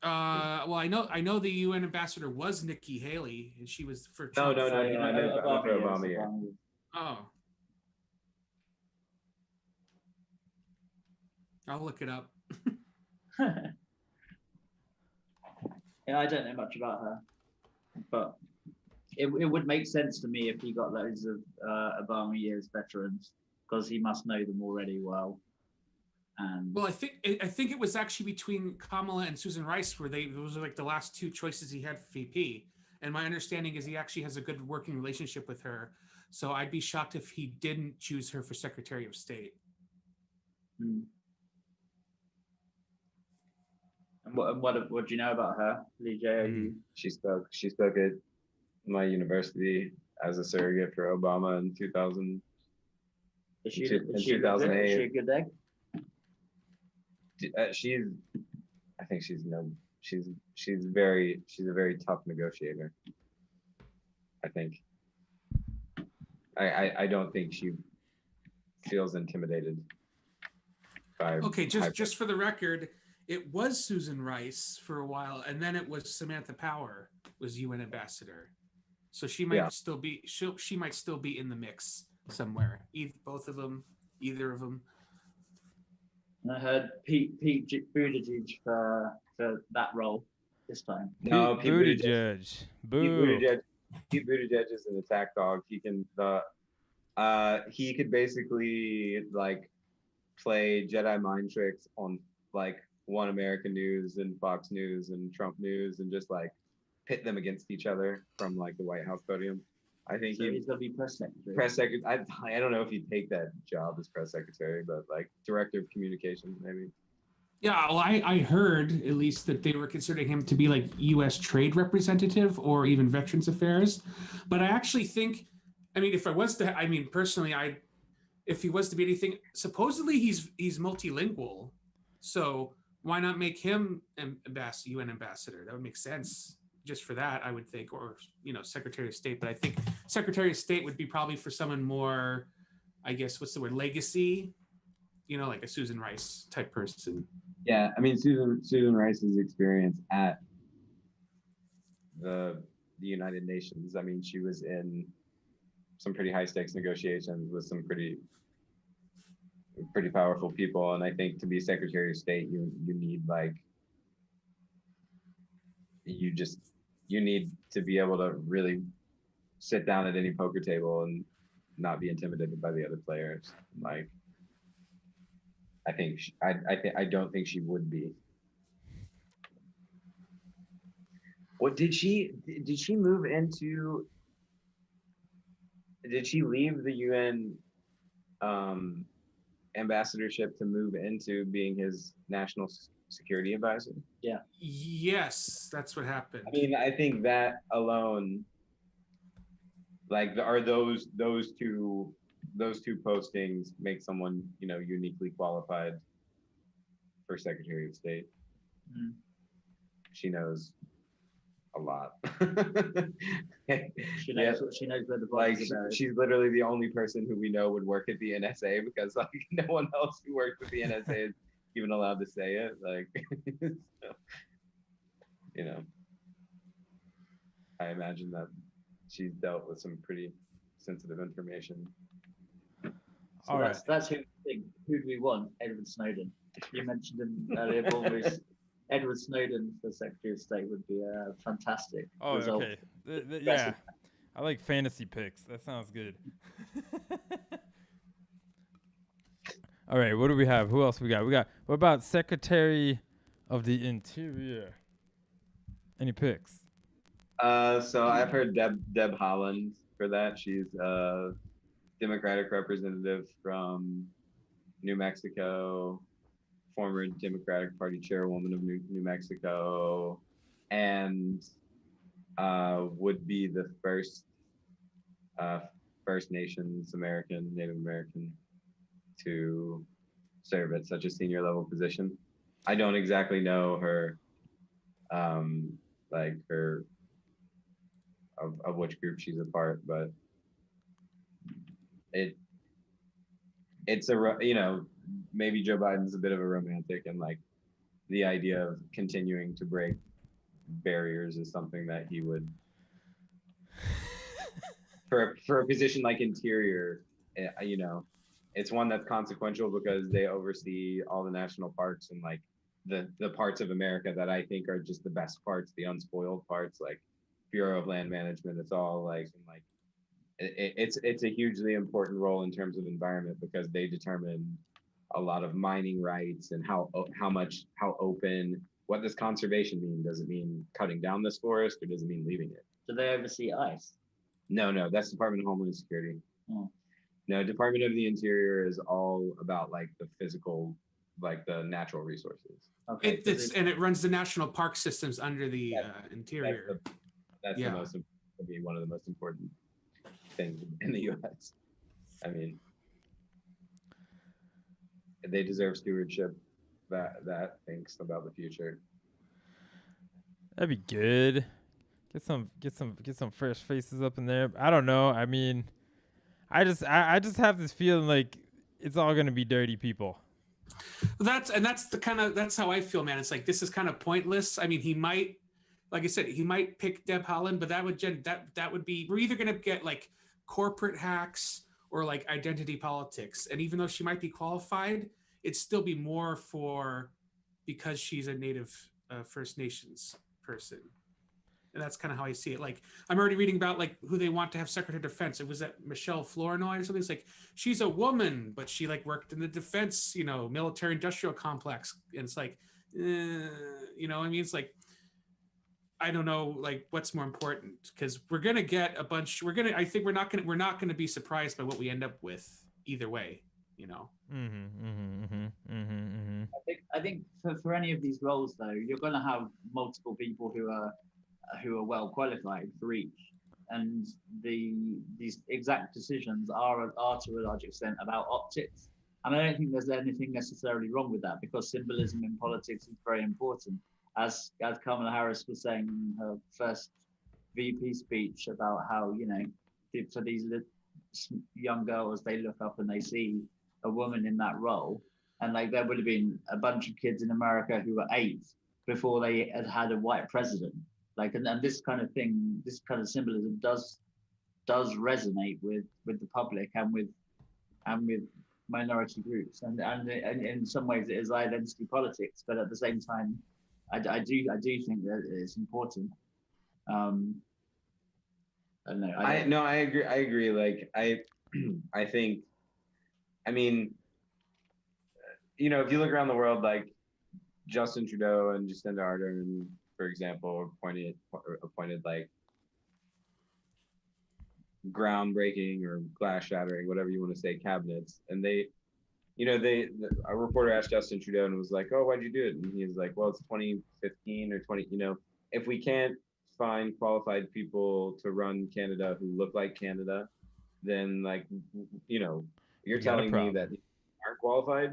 Well, I know the UN ambassador was Nikki Haley, and she was for No, Trump. no, no, So, no, I meant for years, Obama years. Obama years. Oh, I'll look it up. Yeah, I don't know much about her, but it would make sense to me if he got loads of Obama years veterans, because he must know them already well. And Well, I think it was actually between Kamala and Susan Rice, where those are like the last two choices he had for VP. And my understanding is he actually has a good working relationship with her. So I'd be shocked if he didn't choose her for Secretary of State. Hmm. And what do you know about her, Lee J? Are you- She spoke at my university as a surrogate for Obama in 2000. Is she, In is she a good egg? Is she a good egg? I think she's a very tough negotiator. I think. I don't think she feels intimidated by. Okay, just for the record, it was Susan Rice for a while, and then it was Samantha Power was UN ambassador. So she might still be she might still be in the mix somewhere. Both of them, either of them. And I heard Pete Buttigieg for that role this time. No, Pete Buttigieg. Buttigieg. Pete Boo. Buttigieg is an attack dog. He could basically like play Jedi mind tricks on like One American News and Fox News and Trump News and just like pit them against each other from like the White House podium. I think So he's going to be press secretary. press secretary. I don't know if he'd take that job as press secretary, but like director of communications maybe. Yeah, well, I heard at least that they were considering him to be like U.S. trade representative or even Veterans Affairs. But I actually think, I mean, if he was to be anything, supposedly he's multilingual. So why not make him UN ambassador? That would make sense just for that, I would think, or Secretary of State. But I think Secretary of State would be probably for someone more, I guess, what's the word, legacy, like a Susan Rice type person. Yeah, I mean Susan Rice's experience at the United Nations. I mean, she was in some pretty high stakes negotiations with some pretty powerful people, and I think to be Secretary of State, you need like you need to be able to really sit down at any poker table and not be intimidated by the other players. Like, I don't think she would be. What did she move into? Did she leave the UN ambassadorship to move into being his national security advisor? Yeah. Yes, that's what happened. I mean, I think that alone, like, are those two those two postings make someone, uniquely qualified for Secretary of State. Mm. She knows a lot. She knows where the Like bodies are buried. she's literally the only person who we know would work at the NSA, because like no one else who works with the NSA is even allowed to say it. Like, so, I imagine that she's dealt with some pretty sensitive information. So All right. that's who we think. Who do we want? Edward Snowden. You mentioned him earlier, Paul. Edward Snowden for Secretary of State would be a fantastic Oh, result. okay. Yeah. I like fantasy picks. That sounds good. All right, what do we have? Who else we got? What about Secretary of the Interior? Any picks? So I've heard Deb Haaland for that. She's a Democratic representative from New Mexico, former Democratic Party chairwoman of New Mexico, and would be the first First Nations Native American to serve at such a senior level position. I don't exactly know her, like her of which group she's a part, but it's maybe Joe Biden's a bit of a romantic, and like the idea of continuing to break barriers is something that he would for a position like Interior, it's one that's consequential because they oversee all the national parks and like the parts of America that I think are just the best parts, the unspoiled parts, like Bureau of Land Management. It's all like it's a hugely important role in terms of environment, because they determine a lot of mining rights and how open. What does conservation mean? Does it mean cutting down this forest, or does it mean leaving it? Do they oversee ICE? No, that's Department of Homeland Security. Oh. No, Department of the Interior is all about like the physical, like the natural resources. Okay. It runs the national park systems under the Interior. That's one of the most important things in the U.S. I mean, they deserve stewardship that thinks about the future. That'd be good. Get some fresh faces up in there. I don't know. I mean, I just have this feeling like it's all gonna be dirty people. That's how I feel, man. It's like, this is kind of pointless. I mean, he might, like I said, he might pick Deb Haaland, but that would be, we're either gonna get like corporate hacks or like identity politics. And even though she might be qualified, it'd still be more because she's a native First Nations person. And that's kind of how I see it. Like, I'm already reading about like who they want to have Secretary of Defense. It was that Michelle Flournoy or something. It's like, she's a woman, but she like worked in the defense, military industrial complex. And it's like, I mean, it's like, I don't know, like what's more important, because we're gonna get a bunch. I think we're not gonna be surprised by what we end up with either way. I think for any of these roles though, you're going to have multiple people who are well qualified for each, and these exact decisions are to a large extent about optics. And I don't think there's anything necessarily wrong with that, because symbolism in politics is very important. As Kamala Harris was saying in her first VP speech about how, for these young girls, they look up and they see a woman in that role. And like, there would have been a bunch of kids in America who were 8 before they had a white president. Like, and this kind of thing, this kind of symbolism does resonate with the public and with minority groups. And in some ways it is identity politics, but at the same time, I do think that it's important. I don't know. I agree. Like I think, I mean, if you look around the world, like Justin Trudeau and Jacinda Ardern, for example, were appointed like groundbreaking or glass shattering, whatever you want to say, cabinets, and a reporter asked Justin Trudeau and was like, "Oh, why'd you do it?" And he was like, "Well, it's 2015 or 20. If we can't find qualified people to run Canada who look like Canada, then like you're You got a telling me problem. that they aren't qualified.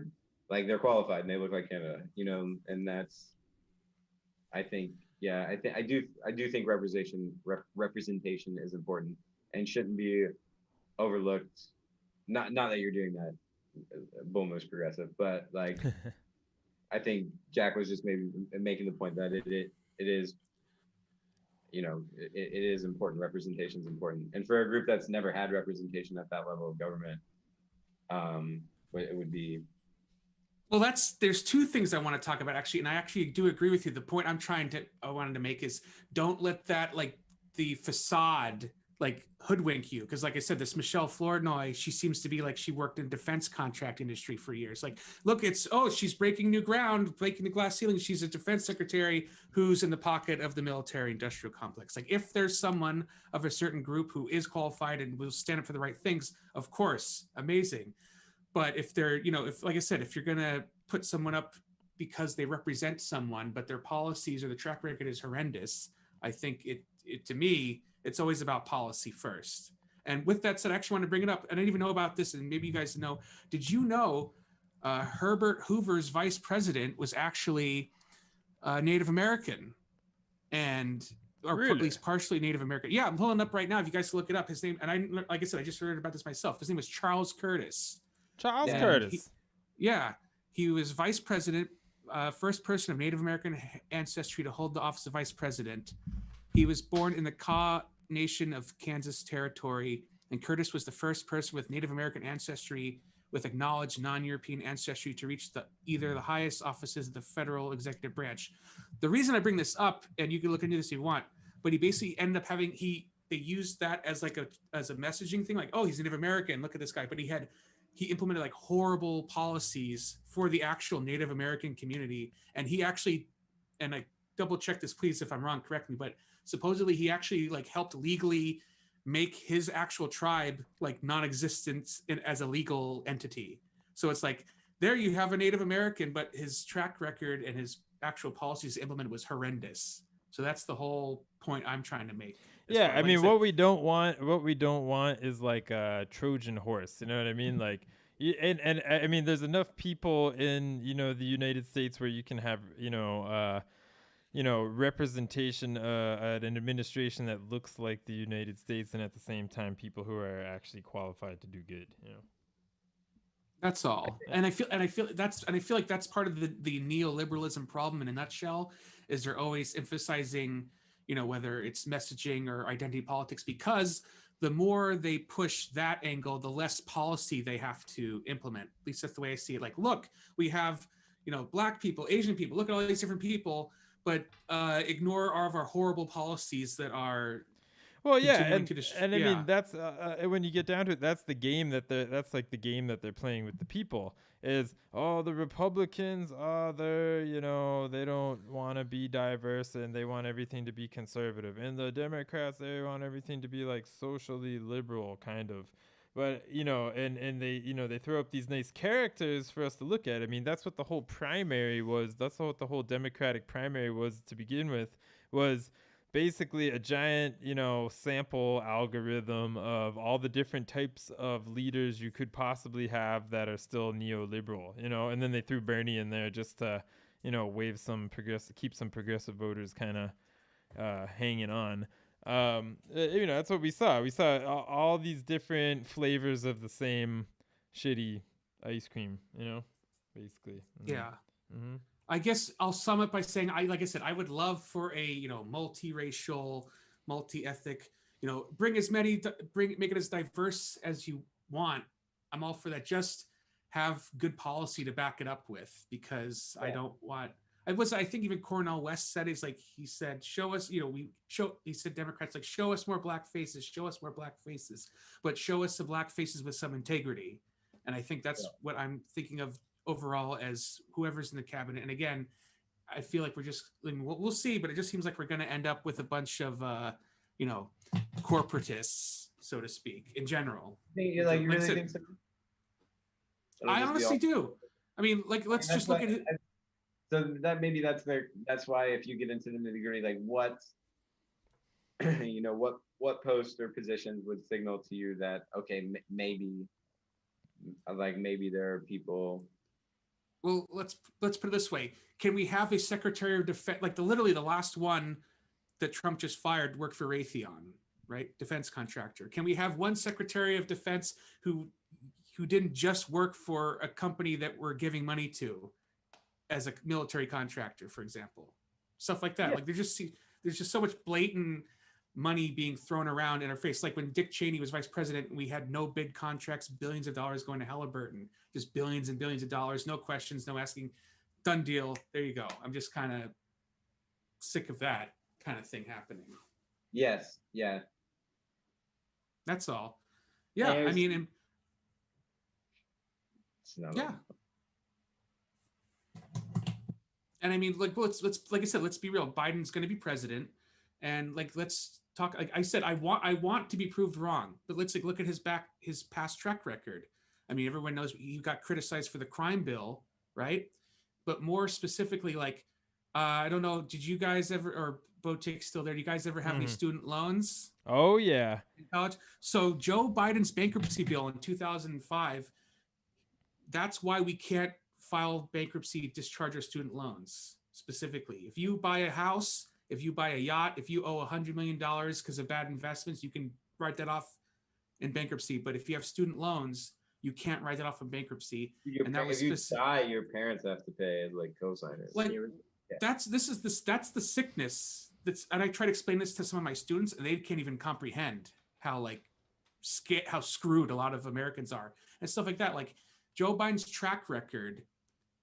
Like they're qualified and they look like Canada, and that's I think yeah I do think representation is important and shouldn't be overlooked. Not that you're doing that, Bulma's progressive, but like I think Jack was just maybe making the point that it is it is important. Representation is important, and for a group that's never had representation at that level of government, it would be. Well, there's two things I want to talk about actually, and I actually do agree with you. The point I wanted to make is don't let that like the facade like hoodwink you, because like I said, this Michelle Flournoy, she seems to be like she worked in defense contract industry for years. Like, look, she's breaking new ground, breaking the glass ceiling. She's a defense secretary who's in the pocket of the military industrial complex. Like, if there's someone of a certain group who is qualified and will stand up for the right things, of course, amazing. But if they're, if like I said, if you're gonna put someone up because they represent someone, but their policies or the track record is horrendous, I think it to me, it's always about policy first. And with that said, I actually want to bring it up. I didn't even know about this, and maybe you guys know. Did you know Herbert Hoover's vice president was actually Native American, or Really? at least partially Native American? Yeah, I'm pulling up right now. If you guys look it up, his name, and like I said, I just heard about this myself. His name was Charles Curtis. Charles And Curtis. he was vice president, first person of Native American ancestry to hold the office of vice president. He was born in the Kaw Nation of Kansas Territory, and Curtis was the first person with Native American ancestry with acknowledged non-European ancestry to reach either the highest offices of the federal executive branch. The reason I bring this up, and you can look into this if you want, but he basically ended up having they used that as like as a messaging thing, like, oh, he's Native American, look at this guy, but he implemented like horrible policies for the actual Native American community. And he actually, and I double check this, please, if I'm wrong, correct me, but supposedly he actually like helped legally make his actual tribe like non-existent as a legal entity. So it's like, there you have a Native American, but his track record and his actual policies implemented was horrendous. So that's the whole point I'm trying to make. Yeah, I mean, what we don't want is like a Trojan horse. You know what I mean? Like, and I mean, there's enough people in the United States where you can have representation at an administration that looks like the United States, and at the same time, people who are actually qualified to do good. That's all. And I feel like that's part of the neoliberalism problem in a nutshell, is they're always emphasizing, whether it's messaging or identity politics, because the more they push that angle, the less policy they have to implement. At least that's the way I see it. Like, look, we have, Black people, Asian people, look at all these different people, but ignore all of our horrible policies that are. Well, yeah, and I mean, that's when you get down to it, that's the game that's like the game that they're playing with the people. Is the Republicans, they don't want to be diverse and they want everything to be conservative, and the Democrats, they want everything to be like socially liberal kind of. But and they they throw up these nice characters for us to look at. I mean, that's what the whole primary was. That's what the whole Democratic primary was to begin with. Was basically a giant, sample algorithm of all the different types of leaders you could possibly have that are still neoliberal, and then they threw Bernie in there just to, keep some progressive voters kind of hanging on. That's what we saw. We saw all these different flavors of the same shitty ice cream, basically. Yeah. Mm-hmm. I guess I'll sum it by saying, like I said, I would love for a, multiracial, multi-ethnic, make it as diverse as you want. I'm all for that. Just have good policy to back it up with, because I don't want. I think even Cornel West said, he said, show us, he said Democrats, like, show us more black faces, but show us the black faces with some integrity. And I think that's what I'm thinking of overall as whoever's in the cabinet. And again, I feel like we'll see, but it just seems like we're going to end up with a bunch of, corporatists, so to speak, in general. You really think so? I honestly do. I mean, like, let's just look at it. So that's why if you get into the nitty gritty, like what posts or positions would signal to you that okay, maybe maybe there are people. Well, let's put it this way: can we have a Secretary of Defense, like literally the last one that Trump just fired, worked for Raytheon, right? Defense contractor. Can we have one Secretary of Defense who didn't just work for a company that we're giving money to as a military contractor, for example? Stuff like that. Yeah. Like there's just so much blatant money being thrown around in our face. Like when Dick Cheney was vice president and we had no bid contracts, billions of dollars going to Halliburton, just billions and billions of dollars, no questions, no asking, done deal. There you go. I'm just kind of sick of that kind of thing happening. Yes. Yeah. That's all. Yeah. I mean, yeah. And I mean, like, let's like I said, let's be real. Biden's going to be president, and like, let's talk. Like I said, I want to be proved wrong, but let's look at his past track record. I mean, everyone knows he got criticized for the crime bill, right? But more specifically, I don't know, did you guys ever, or Botik's still there? Do you guys ever have any student loans? Oh yeah. In college? So Joe Biden's bankruptcy bill in 2005. That's why we can't file bankruptcy, discharge our student loans specifically. If you buy a house, if you buy a yacht, if you owe $100 million because of bad investments, you can write that off in bankruptcy. But if you have student loans, you can't write that off in bankruptcy. If you die, your parents have to pay co-signers. That's the sickness. And I try to explain this to some of my students, and they can't even comprehend how how screwed a lot of Americans are and stuff like that. Like Joe Biden's track record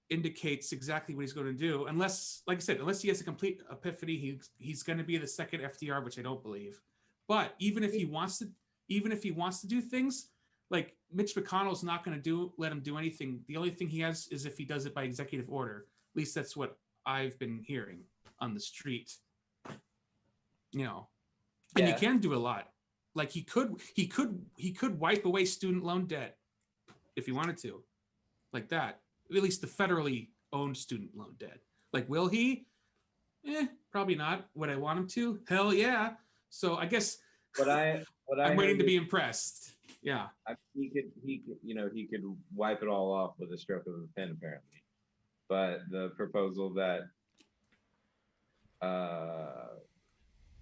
indicates exactly what he's going to do, unless, like I said, unless he has a complete epiphany, he's going to be the second FDR, which I don't believe. But even if he wants to do things, like Mitch McConnell's not going to let him do anything. The only thing he has is if he does it by executive order. At least that's what I've been hearing on the street. And you can do a lot. Like he could wipe away student loan debt if he wanted to, like that. At least the federally owned student loan debt. Like, will he? Probably not. Would I want him to? Hell yeah. So I guess I'm waiting to be impressed. Yeah. He could wipe it all off with a stroke of a pen, apparently. But the proposal that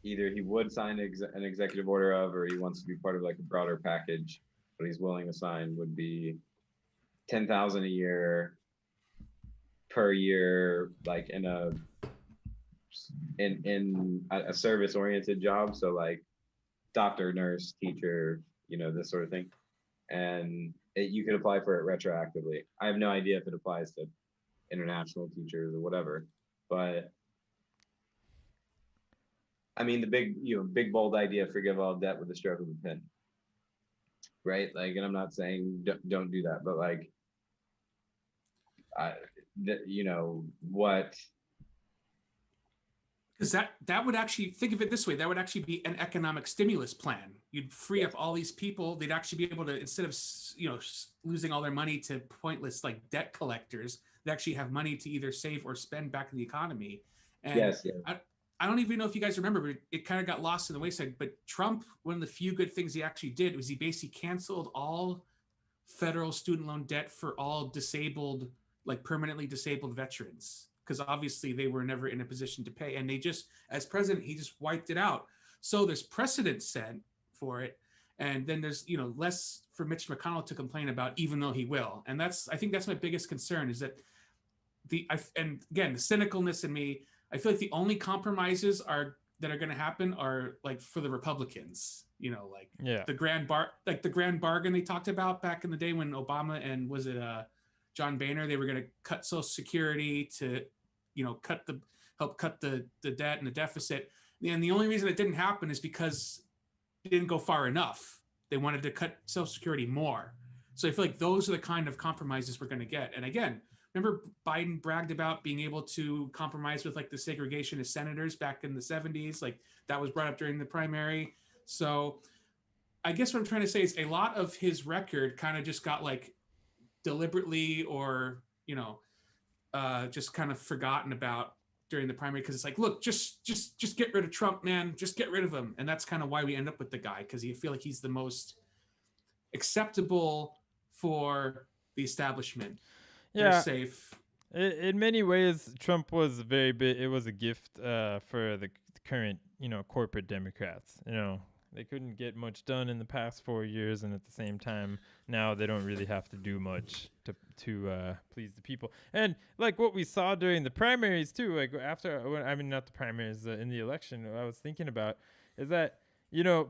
either he would sign an executive order of, or he wants to be part of a broader package, what he's willing to sign would be $10,000 a year per year, in a service oriented job. So doctor, nurse, teacher, this sort of thing. And you could apply for it retroactively. I have no idea if it applies to international teachers or whatever, but I mean, the big bold idea, forgive all debt with a stroke of a pen, right? And I'm not saying don't do that, but what? Because that would actually, think of it this way, that would actually be an economic stimulus plan. You'd free up all these people. They'd actually be able to, instead of losing all their money to pointless debt collectors, they actually have money to either save or spend back in the economy. And yes. I don't even know if you guys remember, but it kind of got lost in the wayside. But Trump, one of the few good things he actually did was he basically canceled all federal student loan debt for all disabled, permanently disabled veterans, because obviously they were never in a position to pay. And they just, as president, he just wiped it out. So there's precedent set for it. And then there's, less for Mitch McConnell to complain about, even though he will. And I think that's my biggest concern, is that and again, the cynicalness in me, I feel like the only compromises that are going to happen are for the Republicans, the grand bargain they talked about back in the day when Obama and was it John Boehner, they were going to cut Social Security to, help cut the debt and the deficit. And the only reason it didn't happen is because it didn't go far enough. They wanted to cut Social Security more. So I feel like those are the kind of compromises we're going to get. And again, remember Biden bragged about being able to compromise with the segregation of senators back in the 70s. That was brought up during the primary. So I guess what I'm trying to say is a lot of his record kind of just got deliberately or, just kind of forgotten about during the primary because it's like, look, just get rid of Trump, man. Just get rid of him. And that's kind of why we end up with the guy, because you feel like he's the most acceptable for the establishment. They're Yeah, safe. in many ways, Trump was very big. It was a gift for the current, corporate Democrats. They couldn't get much done in the past 4 years, and at the same time, now they don't really have to do much to please the people. And like what we saw during the primaries too, like not the primaries, in the election, what I was thinking about is that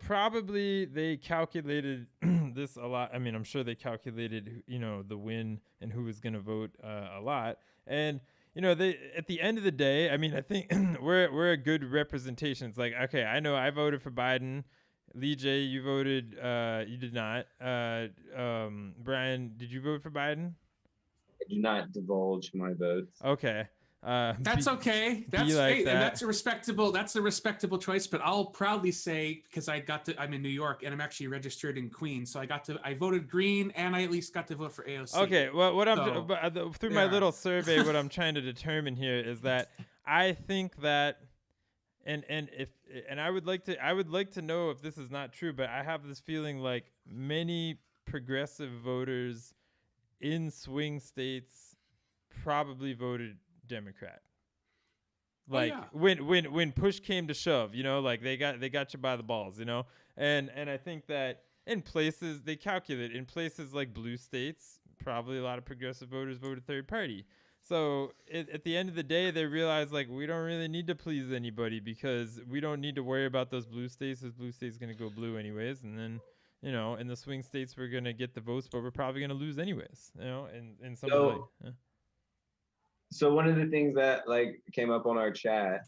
probably they calculated this a lot. I mean, I'm sure they calculated, the win and who was going to vote a lot. And, they at the end of the day, I mean, I think we're a good representation. It's like, okay, I know I voted for Biden. Lee J, you voted, you did not. Brian, did you vote for Biden? I do not divulge my votes. Okay. That's okay. That's like great, that. and that's a respectable choice. But I'll proudly say, because I'm in New York and I'm actually registered in Queens, so I voted Green, and I at least got to vote for AOC. Okay, well, through my yeah. little survey, what I'm trying to determine here is that I think that, and I would like to know if this is not true, but I have this feeling like many progressive voters in swing states probably voted Democrat. Like when push came to shove, like they got you by the balls, and I think that in places they calculate, in places like blue states, probably a lot of progressive voters voted third party. So at the end of the day, they realize like we don't really need to please anybody because we don't need to worry about those blue states. Those blue states going to go blue anyways, and then in the swing states we're going to get the votes, but we're probably going to lose anyways. In some way. Yeah. So one of the things that like came up on our chat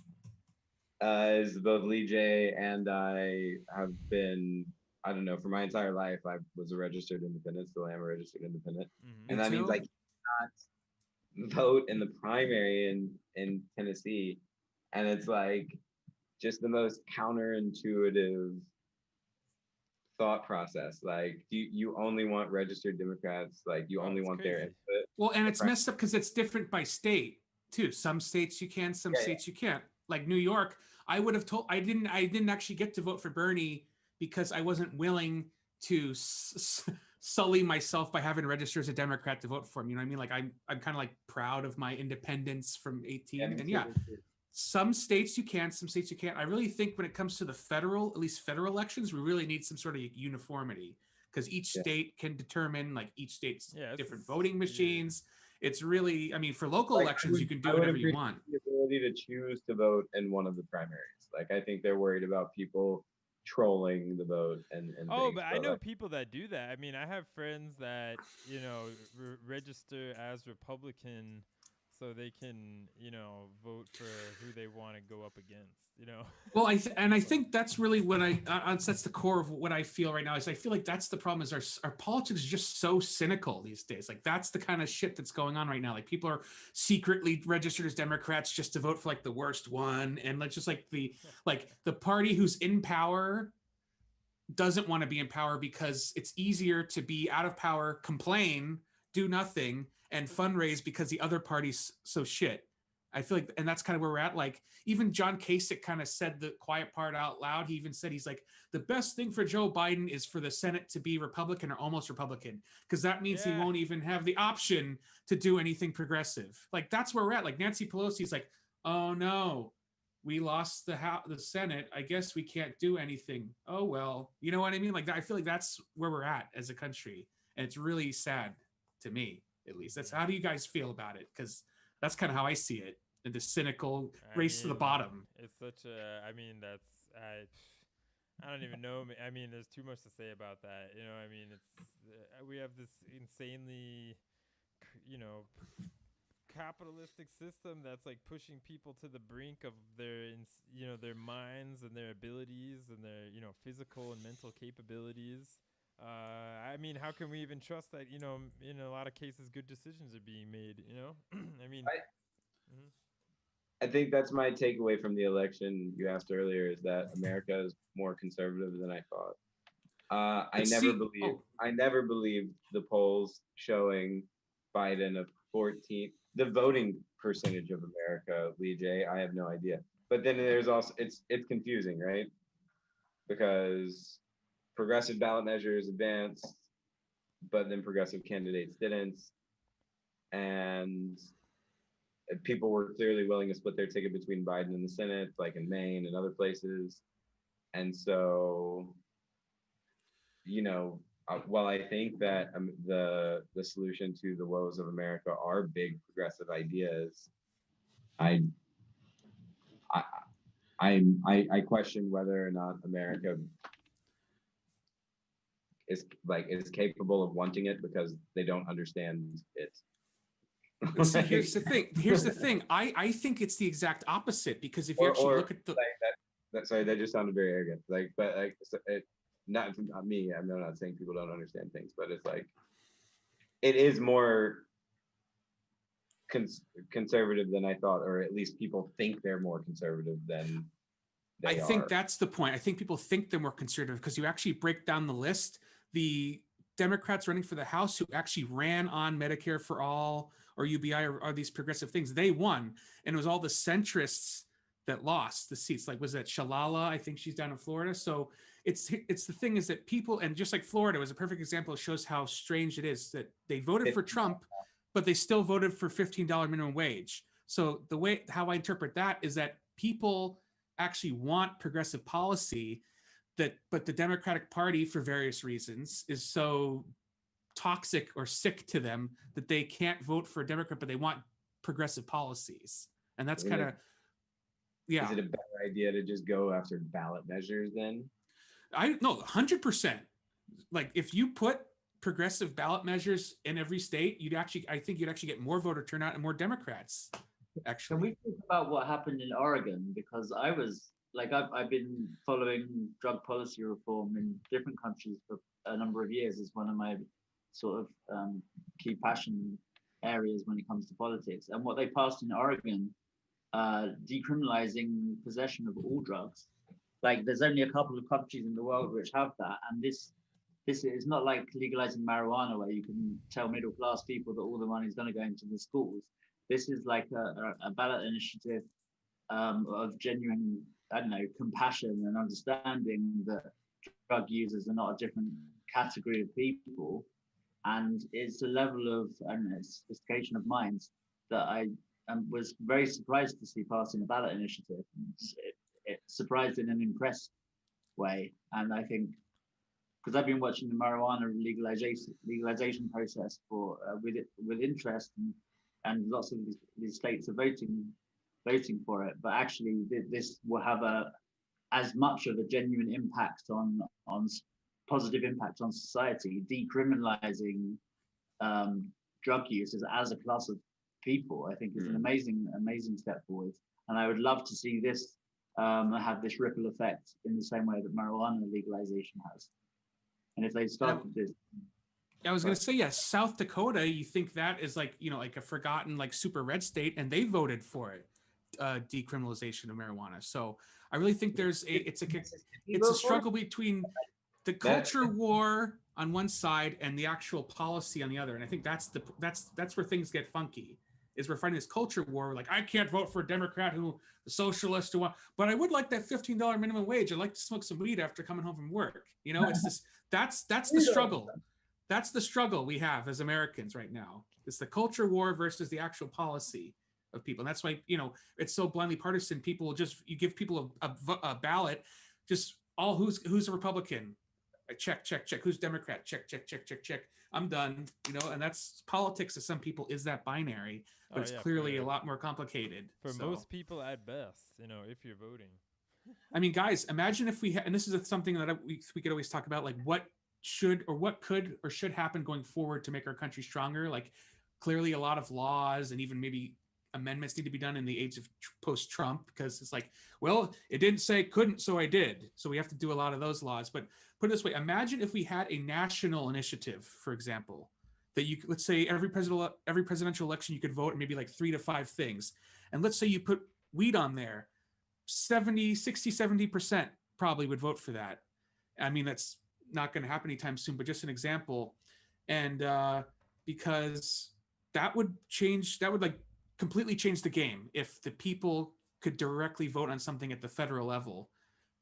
is both Lee J and I have been, I don't know, for my entire life I was a registered independent, still am a registered independent, and that means like not vote in the primary in Tennessee, and it's like just the most counterintuitive thought process. Like you only want registered Democrats, like you only want their input. Well, and it's messed up because it's different by state too. Some states you can, some states you can't. Like New York, I would have told I didn't actually get to vote for Bernie because I wasn't willing to sully myself by having registered as a Democrat to vote for him. You know what I mean? Like I'm kind of like proud of my independence from 18. Some states you can, some states you can't. I really think when it comes to the at least federal elections, we really need some sort of uniformity because each state can determine like each state's different voting machines. It's really, I mean, for local elections, you can do whatever you want. The ability to choose to vote in one of the primaries. Like I think they're worried about people trolling the vote and but I know people that do that. I mean, I have friends that register as Republican so they can vote for who they want to go up against. Well, I think that's really what that's the core of what I feel right now. Is I feel like that's the problem. Is our politics is just so cynical these days. Like that's the kind of shit that's going on right now. Like people are secretly registered as Democrats just to vote for like the worst one, and like just like the party who's in power doesn't want to be in power because it's easier to be out of power, complain, do nothing, and fundraise because the other party's so shit. I feel like, and that's kind of where we're at. Like even John Kasich kind of said the quiet part out loud. He even said, he's like, the best thing for Joe Biden is for the Senate to be Republican or almost Republican. Cause that means he won't even have the option to do anything progressive. Like that's where we're at. Like Nancy Pelosi's like, oh no, we lost the Senate. I guess we can't do anything. Oh, well, you know what I mean? Like I feel like that's where we're at as a country. And it's really sad to me, at least. That's how do you guys feel about it? Cause that's kind of how I see it. The cynical race to the bottom. It's such a, I mean, I don't even know. I mean, there's too much to say about that. I mean, we have this insanely, capitalistic system that's like pushing people to the brink of their minds and their abilities and their, physical and mental capabilities. I mean, how can we even trust that, in a lot of cases, good decisions are being made, I mean, I think that's my takeaway from the election you asked earlier is that America is more conservative than I thought. I never believed the polls showing Biden a 14th, the voting percentage of America, Lee J? I have no idea. But then there's also it's confusing, right? Because progressive ballot measures advanced, but then progressive candidates didn't, and people were clearly willing to split their ticket between Biden and the Senate, like in Maine and other places. And so, while I think that the solution to the woes of America are big progressive ideas, I question whether or not America is capable of wanting it because they don't understand it. See, here's the thing. I think it's the exact opposite, because if you actually look at the sorry, that just sounded very arrogant. Not me. I'm not saying people don't understand things, but it's like it is more conservative than I thought, or at least people think they're more conservative than they are. I think that's the point. I think people think they're more conservative because you actually break down the list. The Democrats running for the House who actually ran on Medicare for All or UBI or these progressive things, they won. And it was all the centrists that lost the seats. Like, was that Shalala? I think she's down in Florida. So it's the thing is that people, and just like Florida was a perfect example, it shows how strange it is that they voted for Trump, but they still voted for $15 minimum wage. So how I interpret that is that people actually want progressive policy, but the Democratic Party, for various reasons, is so toxic or sick to them that they can't vote for a Democrat, but they want progressive policies. And that's kind of, yeah. Is it a better idea to just go after ballot measures then? I no, 100%. Like, if you put progressive ballot measures in every state, I think you'd actually get more voter turnout and more Democrats. Actually, can we talk about what happened in Oregon? Because I've been following drug policy reform in different countries for a number of years. It's one of my sort of key passion areas when it comes to politics. And what they passed in Oregon, decriminalizing possession of all drugs. Like, there's only a couple of countries in the world which have that, and this is not like legalizing marijuana where you can tell middle class people that all the money is going to go into the schools. This is like a ballot initiative of genuine, compassion and understanding that drug users are not a different category of people, and it's a level of sophistication of minds that I was very surprised to see passing a ballot initiative. It surprised in an impressed way, and I think because I've been watching the marijuana legalization process with interest, and lots of these states are voting for it, but actually this will have as much of a genuine impact on positive impact on society. Decriminalizing drug use as a class of people, I think, is an amazing step forward, and I would love to see this have this ripple effect in the same way that marijuana legalization has. And if they start with this, I was going to say, yes, South Dakota, you think that is like a forgotten, like, super red state, and they voted for it, decriminalization of marijuana. So I really think it's a struggle between the culture war on one side and the actual policy on the other. And I think that's where things get funky, is we're fighting this culture war. Like, I can't vote for a Democrat the socialist but I would like that $15 minimum wage. I'd like to smoke some weed after coming home from work. It's this, that's the struggle. That's the struggle we have as Americans right now. It's the culture war versus the actual policy of people. And that's why, it's so blindly partisan. People will you give people a ballot, just all who's a Republican, check. Who's Democrat? Check. I'm done. And that's politics to some people is that binary, but it's clearly a lot more complicated. For most people at best, if you're voting. I mean, guys, imagine if we had, and this is something that we could always talk about, like what could or should happen going forward to make our country stronger. Like, clearly a lot of laws and even maybe amendments need to be done in the age of post-Trump, because it's like, well, it didn't say couldn't, so I did. So we have to do a lot of those laws. But put it this way, imagine if we had a national initiative, for example, that let's say every presidential election you could vote maybe like 3 to 5 things. And let's say you put weed on there, 70% probably would vote for that. I mean, that's not going to happen anytime soon, but just an example. And because that would change, that would like completely change the game if the people could directly vote on something at the federal level.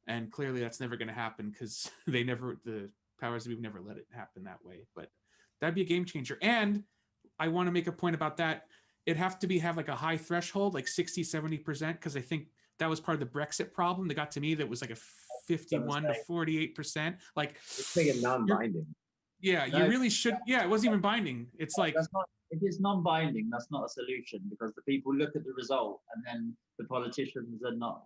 And clearly that's never going to happen because the powers that we've never let it happen that way. But that'd be a game changer. And I want to make a point about that. It'd have to have like a high threshold, like 60, 70%, because I think that was part of the Brexit problem that got to me. That was like a 51 to 48%. Like, Let's make it non-binding. yeah, No. you really should. Yeah, it wasn't even binding. It's like, That's not, if it's non-binding, that's not a solution, because the people look at the result and then the politicians are not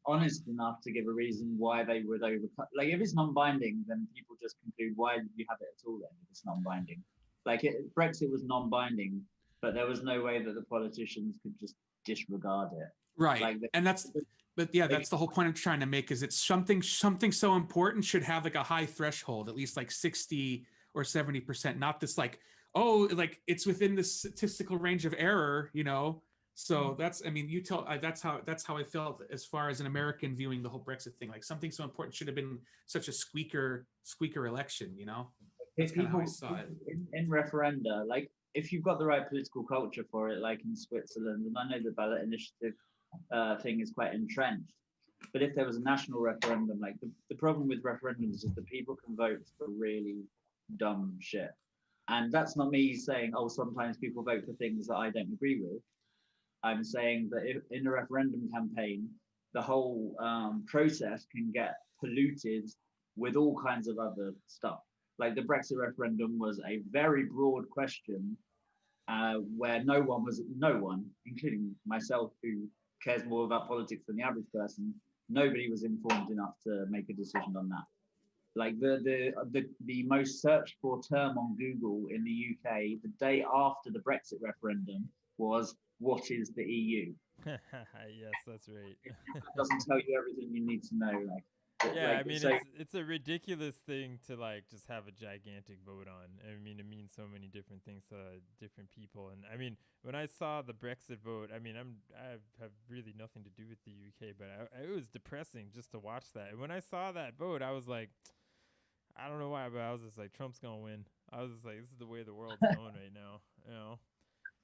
honest enough to give a reason why they would overcome. Like, if it's non-binding, then people just conclude, why did you have it at all then if it's non-binding? Like, Brexit was non-binding, but there was no way that the politicians could just disregard it. right. Like, And that's the whole point I'm trying to make, is it's something so important should have like a high threshold, at least like 60 or 70%, not this like, oh, like it's within the statistical range of error, you know? So that's, I mean, that's how I felt as far as an American viewing the whole Brexit thing. Like, something so important should have been such a squeaker election, you know? That's kind of how I saw it. In referenda, like, if you've got the right political culture for it, like in Switzerland, and I know the ballot initiative thing is quite entrenched, but if there was a national referendum, like the problem with referendums is that people can vote for really dumb shit. And that's not me saying, oh, sometimes people vote for things that I don't agree with. I'm saying that if, in a referendum campaign, the whole process can get polluted with all kinds of other stuff. Like, the Brexit referendum was a very broad question where no one, including myself, who cares more about politics than the average person, nobody was informed enough to make a decision on that. Like, the most searched for term on Google in the UK the day after the Brexit referendum was, what is the EU? Yes, that's right. It doesn't tell you everything you need to know. Like, Yeah, like, I mean, so, it's a ridiculous thing to like just have a gigantic vote on. I mean, it means so many different things to different people. And I mean, when I saw the Brexit vote, I mean, I have really nothing to do with the UK, but it was depressing just to watch that. And when I saw that vote, I was like, I don't know why, but I was just like, Trump's gonna win. I was just like, this is the way the world's going right now. You know,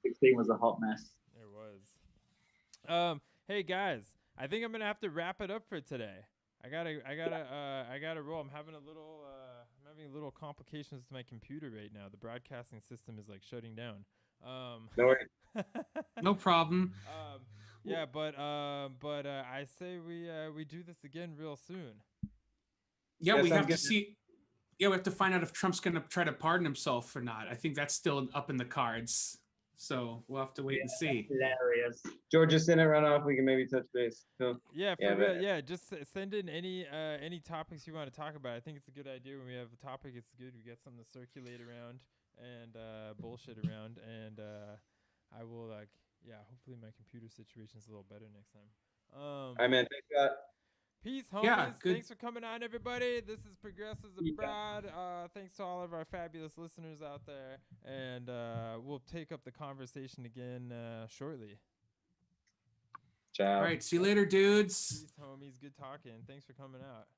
16 was a hot mess. it was. Hey guys, I think I'm gonna have to wrap it up for today. I gotta roll. I'm having a little complications with my computer right now. The broadcasting system is like shutting down. No worries. No problem. Yeah, but I say we do this again real soon. Yeah, Yeah, we sounds have to good. see. Yeah, we have to find out if Trump's going to try to pardon himself or not. I think that's still up in the cards. So we'll have to wait and see. Hilarious. George, just send it right off. We can maybe touch base. Cool. Yeah, for Yeah, real. but- Yeah, just send in any topics you want to talk about. I think it's a good idea when we have a topic. It's good. We get something to circulate around and bullshit around. And I will hopefully my computer situation's a little better next time. All right, man. Thanks, Scott. Peace, homies. Yeah, good. Thanks for coming on, everybody. This is Progressives Abroad. Thanks to all of our fabulous listeners out there. And we'll take up the conversation again shortly. Ciao. All right, see you later, dudes. Peace, homies. Good talking. Thanks for coming out.